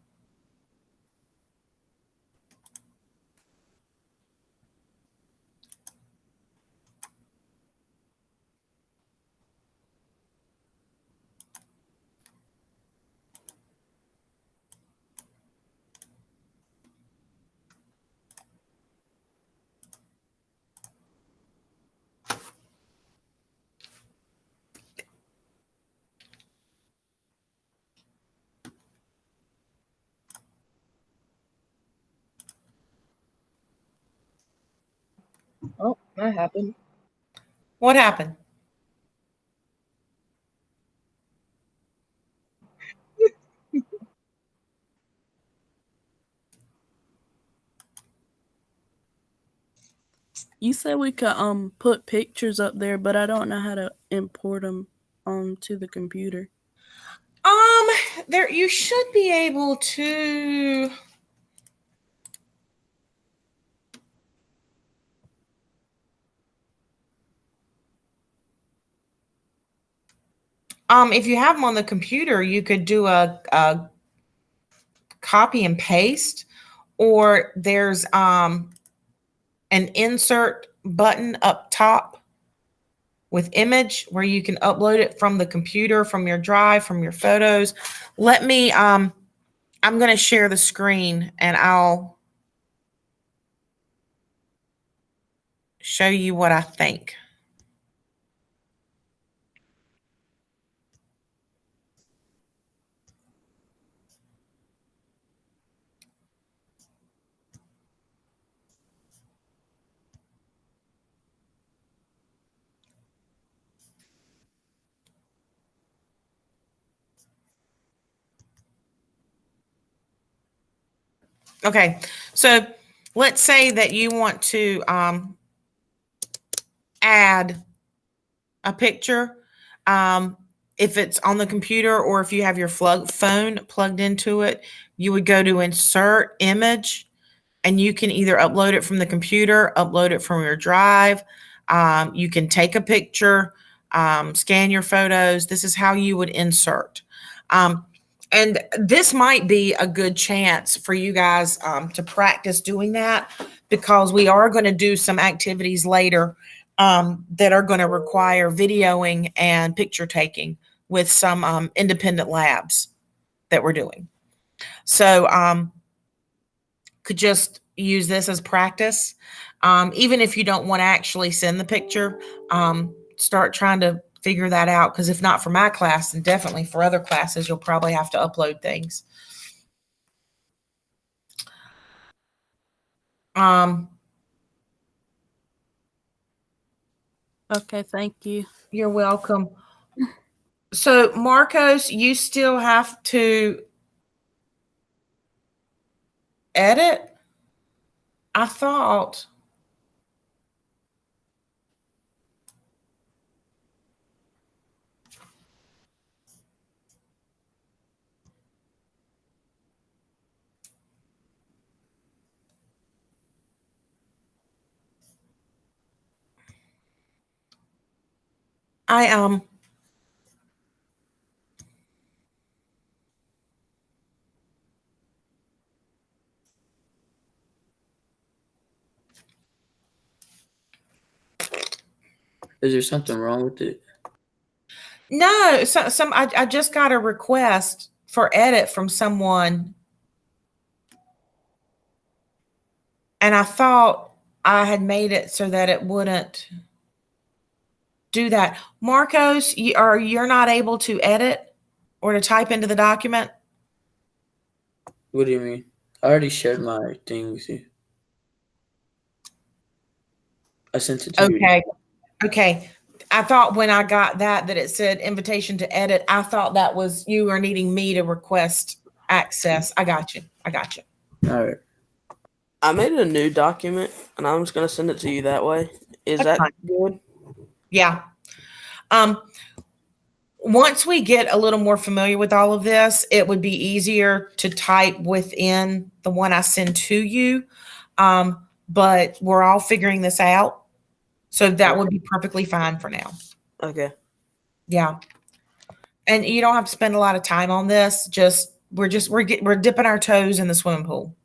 Oh, that happened. What happened? You said we could put pictures up there, but I don't know how to import them onto the computer. There you should be able to. If you have them on the computer, you could do a copy and paste, or there's an insert button up top with image where you can upload it from the computer, from your drive, from your photos. Let me, I'm going to share the screen and I'll show you what I think. Okay, so let's say that you want to add a picture. If it's on the computer or if you have your phone plugged into it, you would go to Insert Image, and you can either upload it from the computer, upload it from your drive. You can take a picture, scan your photos. This is how you would insert. And this might be a good chance for you guys to practice doing that, because we are going to do some activities later that are going to require videoing and picture taking with some independent labs that we're doing. So could just use this as practice. Even if you don't want to actually send the picture, start trying to figure that out, because if not for my class, then definitely for other classes, you'll probably have to upload things. Okay, thank you. You're welcome. So Marcos, you still have to edit? I thought. Is there something wrong with it? No, I just got a request for edit from someone, and I thought I had made it so that it wouldn't do that. Marcos, you're not able to edit or to type into the document? What do you mean? I already shared my thing with you. I sent it to you. Okay. I thought when I got that it said invitation to edit. I thought that was you were needing me to request access. I got you. All right. I made a new document, and I'm just going to send it to you that way. Is That's that fine. good? Yeah. Once we get a little more familiar with all of this, it would be easier to type within the one I send to you. But we're all figuring this out. So that would be perfectly fine for now. Okay. Yeah. And you don't have to spend a lot of time on this. We're dipping our toes in the swimming pool.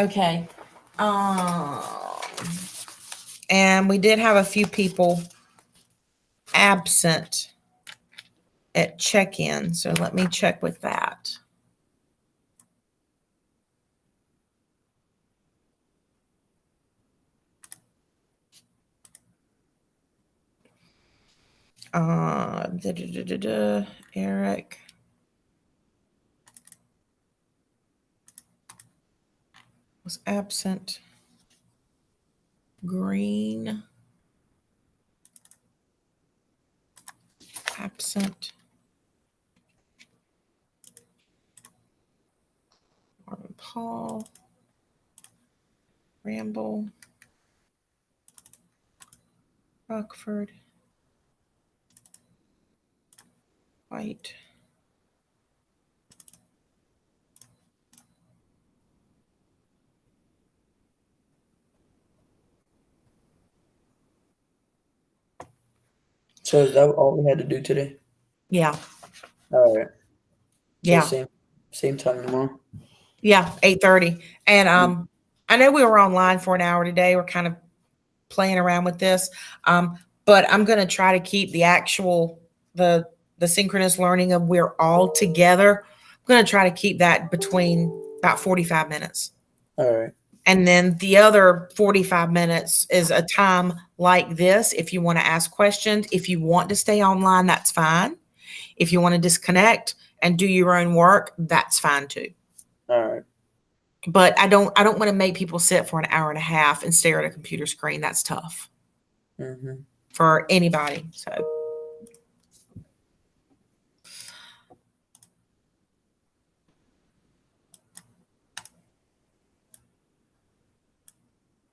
Okay. And we did have a few people absent at check-in. So let me check with that. Eric. Was absent. Green. Absent. Marvin Paul. Ramble. Rockford. White. So is that all we had to do today? Yeah. All right. Yeah. So same time tomorrow. Yeah, 8:30. And I know we were online for an hour today. We're kind of playing around with this. But I'm going to try to keep the actual the synchronous learning of we're all together. I'm going to try to keep that between about 45 minutes. All right. And then the other 45 minutes is a time like this. If you want to ask questions, if you want to stay online, that's fine. If you want to disconnect and do your own work, that's fine too. All right. But I don't want to make people sit for an hour and a half and stare at a computer screen. That's tough for anybody. So.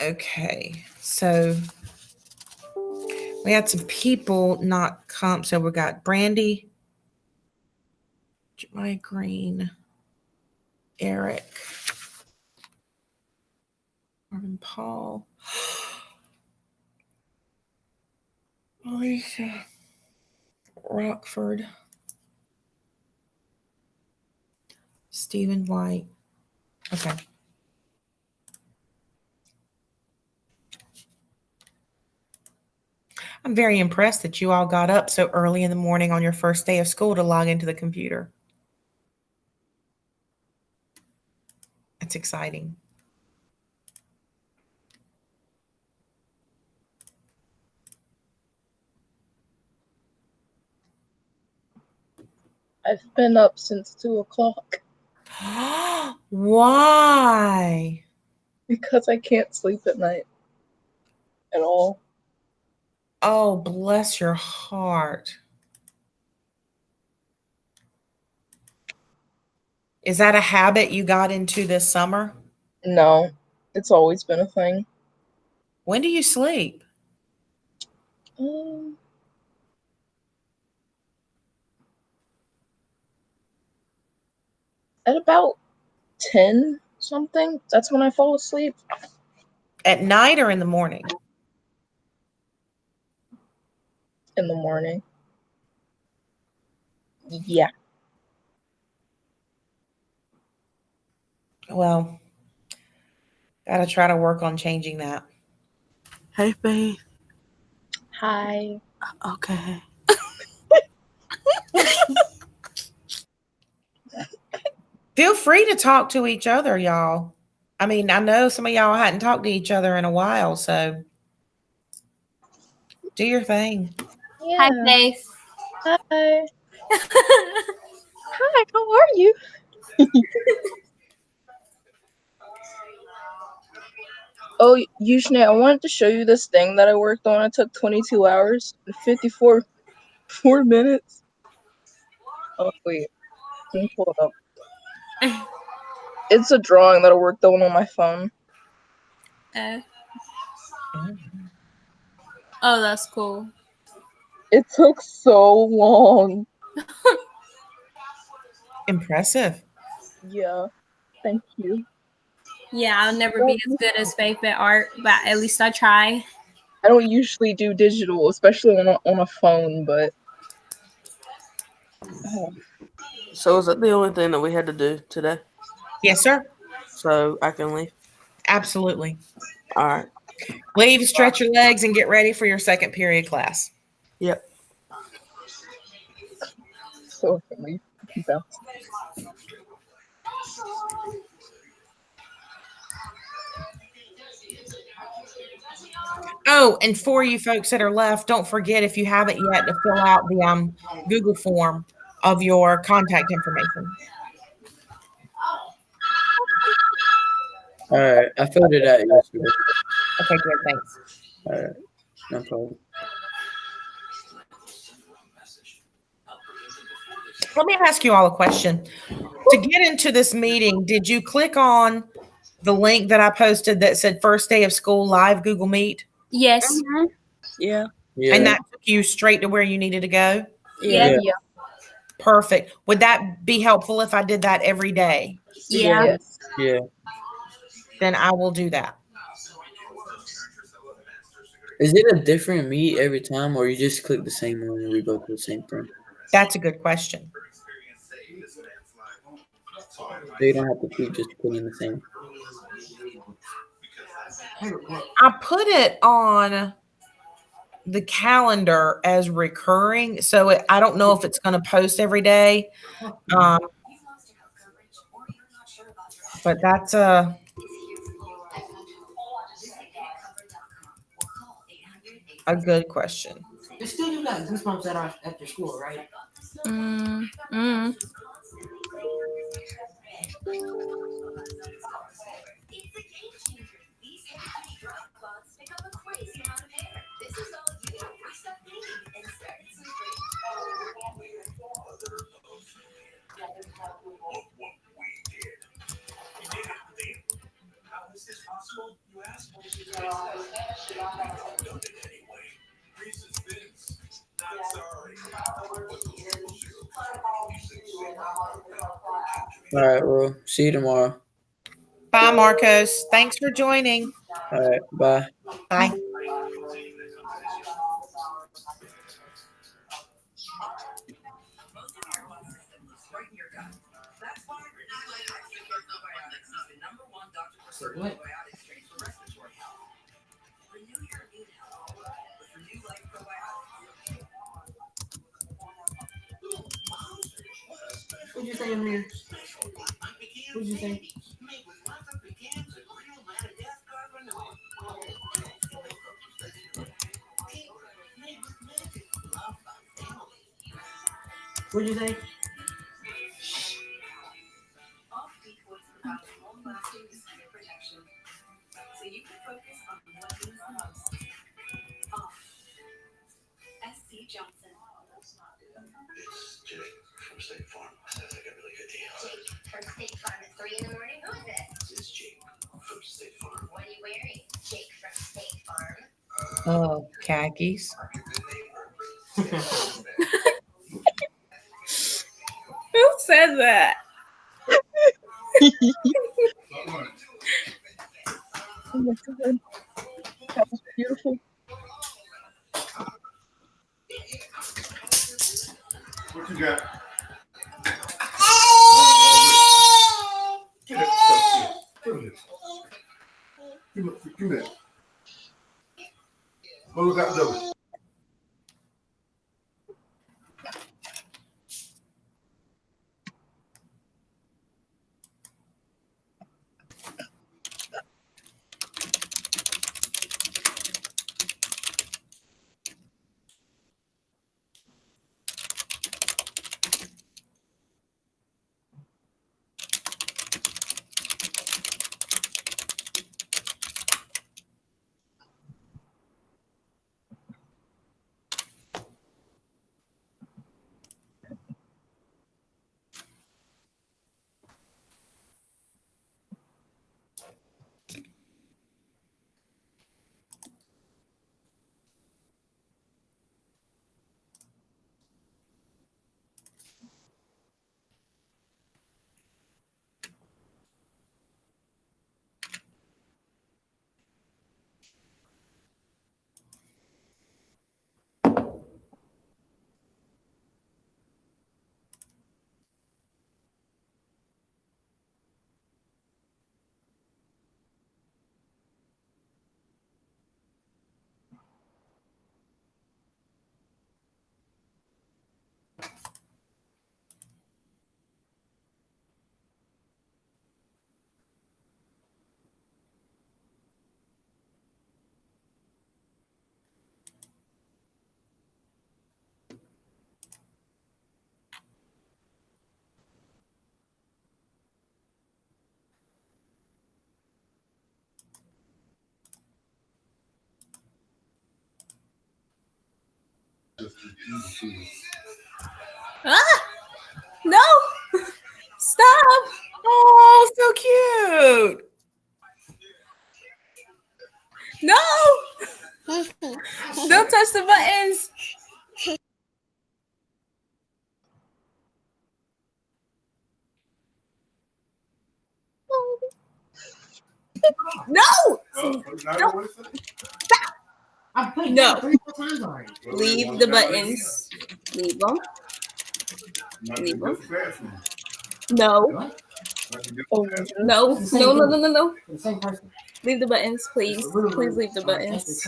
Okay, so we had some people not come. So we got Brandy, Jeremiah Green, Eric, Marvin Paul, Alicia, Rockford, Stephen White. Okay. I'm very impressed that you all got up so early in the morning on your first day of school to log into the computer. That's exciting. I've been up since 2 o'clock Why? because I can't sleep at night at all. Oh, bless your heart. Is that a habit you got into this summer? No, it's always been a thing. When do you sleep? At about 10 something, that's when I fall asleep. At night or in the morning? In the morning. Yeah. Well, gotta try to work on changing that. Hey, Faith. Hi. Okay. Feel free to talk to each other, y'all. I mean, I know some of y'all hadn't talked to each other in a while, so do your thing. Hi, Faith. Hi. Hi, how are you? Oh, Yushne, I wanted to show you this thing that I worked on. It took 22 hours and 54 minutes. Oh, wait. Let me pull it up. It's a drawing that I worked on my phone. Oh, that's cool. It took so long. Impressive. Yeah. Thank you. Yeah, I'll never be as good as Faith at art, but at least I try. I don't usually do digital, especially on a phone, but So is that the only thing that we had to do today? Yes, sir. So I can leave? Absolutely. All right. Leave, stretch your legs, and get ready for your second period class. Yep. So I can leave. Oh, and for you folks that are left, don't forget, if you haven't yet, to fill out the Google form of your contact information. All right. I filled it out yesterday. Okay, good. Thanks. All right. No problem. Let me ask you all a question. To get into this meeting, did you click on the link that I posted that said first day of school live Google Meet? Yes. Yeah. And that took you straight to where you needed to go? Yeah. Perfect. Would that be helpful if I did that every day? Yeah. Yeah. Then I will do that. Is it a different meet every time, or you just click the same one and we go to the same thing? That's a good question. So you don't have to keep just putting the same. I put it on the calendar as recurring, so I don't know if it's going to post every day. But that's a good question. You still do got goosebumps at your school, right? All right. Well, see you tomorrow. Bye, Marcos. Thanks for joining. All right. Bye. Bye. say, Amir? What'd you say? What'd you say? It's Jake from State Farm. Sounds like a really good deal. Jake from State Farm at 3 in the morning? Who is it? It's Jake from State Farm. What are you wearing? Jake from State Farm. Oh, khakis. Who said that? Oh my god. That was beautiful. What you got? Give me that. What was that though? Ah! No! Stop! Oh, so cute. No! Don't touch the buttons. No! No! I've played No. 3 times already. Leave the buttons. Leave them. Leave them. No. Oh, No. No, no, no, no, no. The same person. Leave the buttons, please. Please leave the buttons.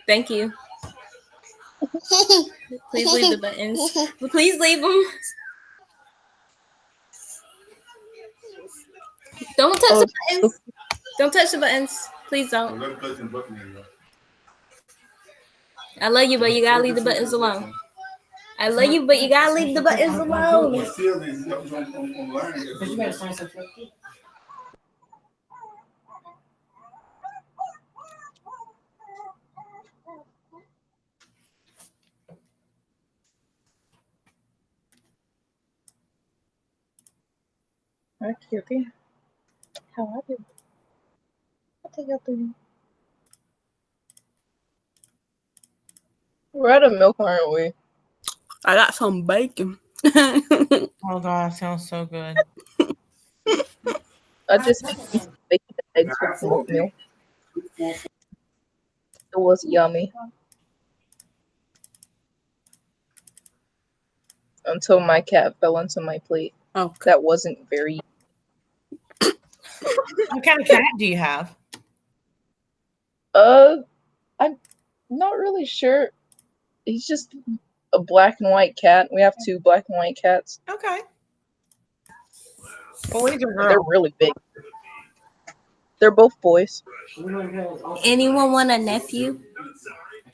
Thank you. Please leave the buttons. Please leave them. Don't touch the buttons. Don't touch the buttons. Please don't. I love you, but you gotta leave the buttons alone. I love you, but you gotta leave the buttons alone. But you gotta sign something. Hi, cutie. How are you? What are you doing? We're out of milk, aren't we? I got some bacon. Oh god, sounds so good. I just ate some bacon and eggs with some oatmeal. It was yummy. Until my cat fell into my plate. Oh, that wasn't very. What kind of cat do you have? I'm not really sure. He's just a black and white cat. We have 2 black and white cats. Okay. Boys or They're girls? really big. They're both boys. Anyone want a nephew?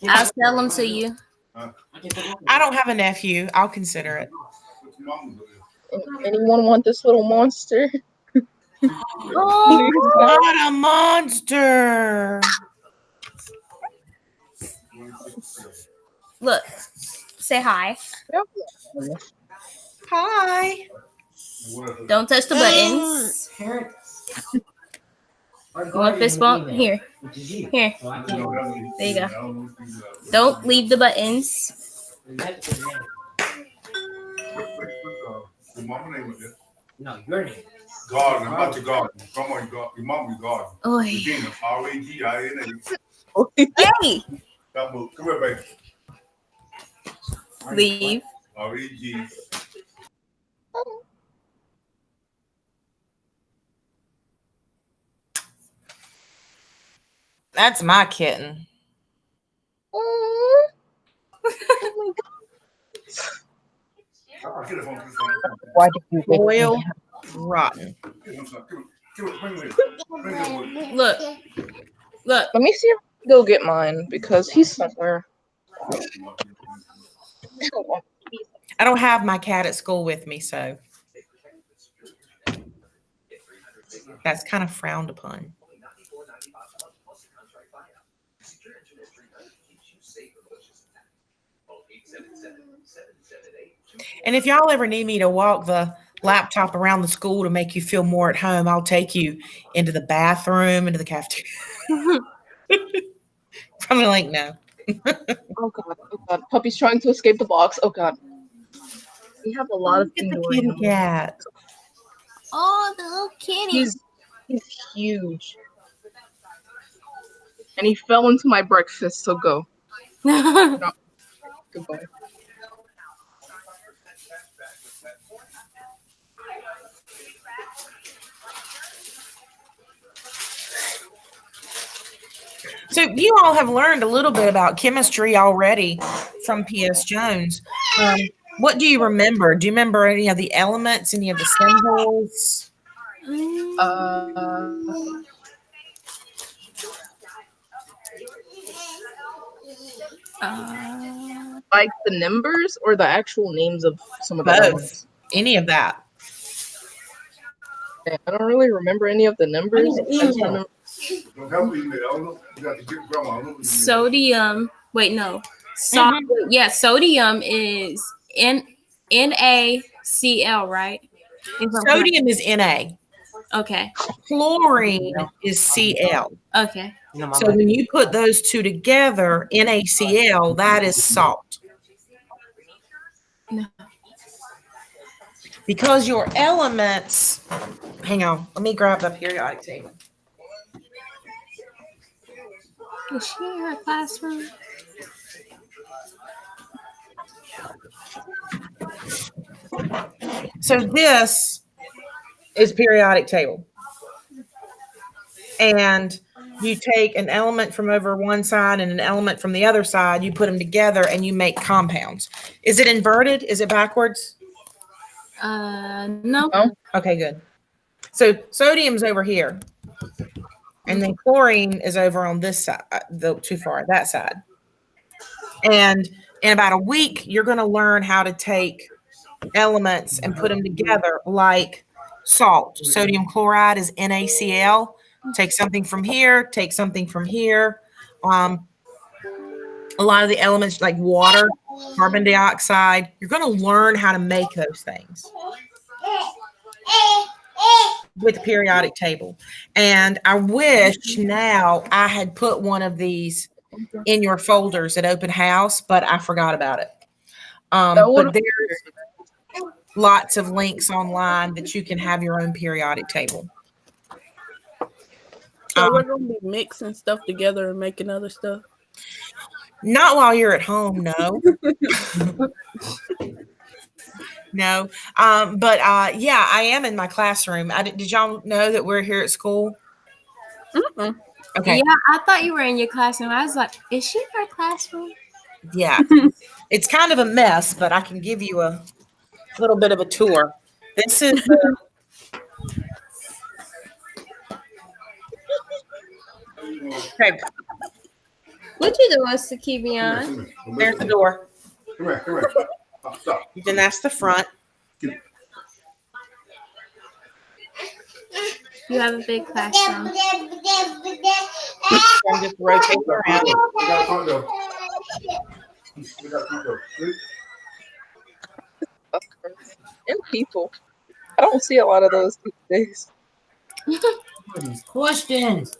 I'll sell them to you. I don't have a nephew. I'll consider it. Anyone want this little monster? Oh, what a monster! Look, say hi. Hi. Don't touch the buttons. You want fist bump? Here. Here. There you go. Don't leave the buttons. No, your name. Garden, about your garden. Come on, your mama's garden. Oy. Regina, R-A-G-I-N-A. Hey! That move. Come here, baby. Leave. R-E-G. That's my kitten. Why did you wake Boil me up? rotten. Look. Look. Let me see if I can go get mine because he's somewhere. I don't have my cat at school with me, so that's kind of frowned upon. And if y'all ever need me to walk the laptop around the school to make you feel more at home, I'll take you into the bathroom, into the cafeteria. Probably like, no. Oh god, puppy's trying to escape the box. Oh god. We have a lot of the kitty cat. Oh, the little kitty. He's huge. And he fell into my breakfast, so go. No. Goodbye. So you all have learned a little bit about chemistry already from P.S. Jones. What do you remember? Do you remember any of the elements, any of the symbols? Like the numbers or the actual names of some of the Both. elements? Any of that. Yeah, I don't really remember any of the numbers. I just remember Sodium. Wait, no. Yeah, sodium is NaCl, right? If I'm correct. Sodium is Na. Okay. Chlorine is Cl. Okay. So when you put those two together, NaCl, that is salt. No. Because your elements, hang on, let me grab the periodic table. Is she in her classroom? So this is periodic table. And you take an element from over one side and an element from the other side, you put them together and you make compounds. Is it inverted? Is it backwards? No. Okay, good. So sodium's over here. And then chlorine is over on this side, too far, that side. And in about a week, you're going to learn how to take elements and put them together like salt. Sodium chloride is NaCl. Take something from here, take something from here. A lot of the elements like water, carbon dioxide, you're going to learn how to make those things with the periodic table. And I wish now I had put one of these in your folders at open house, but I forgot about it. But there's lots of links online that you can have your own periodic table. So we're gonna be mixing stuff together and making other stuff. Not while you're at home, no. No. Yeah, I am in my classroom. Did y'all know that we're here at school? Mm-mm. Okay. Yeah, I thought you were in your classroom. I was like, is she in her classroom? Yeah, it's kind of a mess, but I can give you a little bit of a tour. This is the okay. What you doing, Sakivian? There's the door. Come here. Stop. Then that's the front. You have a big class now. I'm just rotating around. We got a front door. We got a front door. And people. I don't see a lot of those these days. These questions.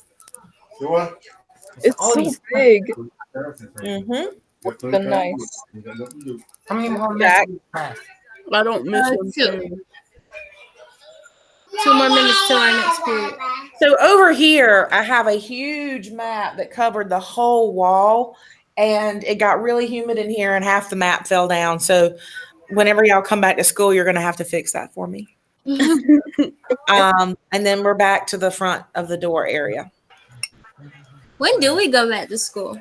You what? It's All so these big. Mm-hmm. The nice. How many more Jack. minutes do you have? I don't miss one. Two. 2 more minutes till our next period. So over here, I have a huge map that covered the whole wall, and it got really humid in here, and half the map fell down. So whenever y'all come back to school, you're going to have to fix that for me. And then we're back to the front of the door area. When do we go back to school?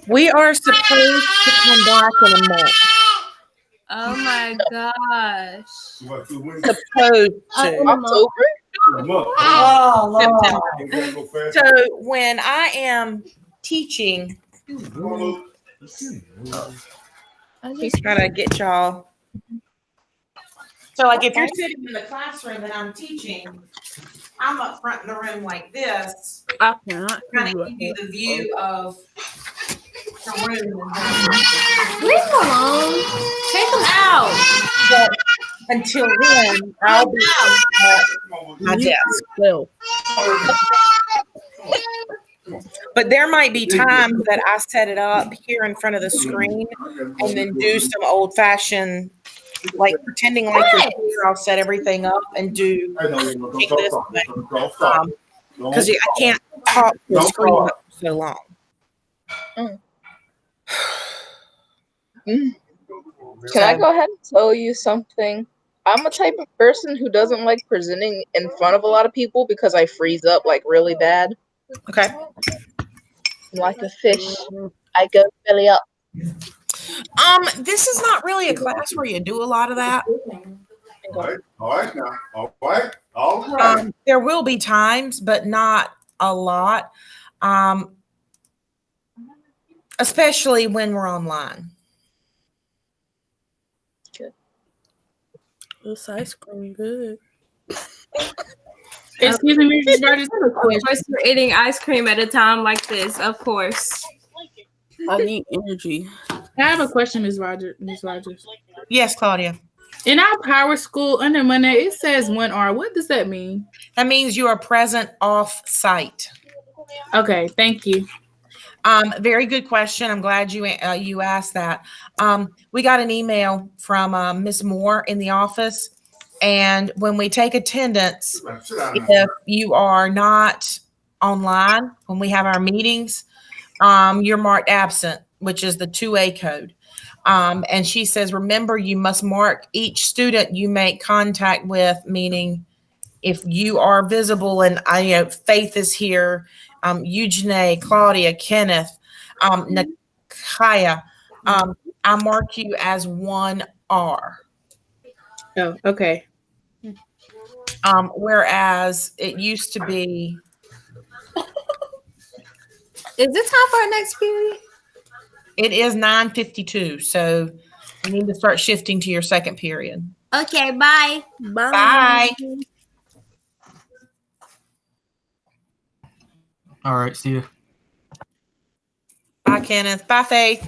We are supposed to come back in a month. Oh my gosh. Supposed to. October? Oh, Lord. So when I am teaching, just gotta get y'all. So like if you're sitting in the classroom and I'm teaching, I'm up front in the room like this, I cannot. kind of give you the view of the room. Leave them alone. Take them out. But until then, I'll be at my desk. But there might be times that I set it up here in front of the screen and then do some old fashioned, like pretending like you're here. I'll set everything up and do take this because I can't talk to the screen for so long. Can I go ahead and tell you something? I'm a type of person who doesn't like presenting in front of a lot of people because I freeze up like really bad. Okay. Like a fish, I go belly up. This is not really a class where you do a lot of that. All right now. All right. There will be times, but not a lot. Especially when we're online. This ice cream good. Excuse me, Mrs. Rogers. Of course, we're eating ice cream at a time like this. Of course. I need energy. I have a question, Ms. Rogers. Yes, Claudia. In our power school under Monday, it says 1R. What does that mean? That means you are present off site. Okay, thank you. Very good question. I'm glad you asked that. We got an email from Ms. Moore in the office, and when we take attendance, if you are not online when we have our meetings, you're marked absent, which is the 2A code. And she says, remember, you must mark each student you make contact with, meaning if you are visible and Faith is here, Eugene, Claudia, Kenneth, Nakaya, I mark you as 1R. Oh, okay. Whereas it used to be. Is it time for our next period? It is 9:52, so you need to start shifting to your second period. Okay, bye. Bye. All right, see you. Bye, Kenneth. Bye, Faith.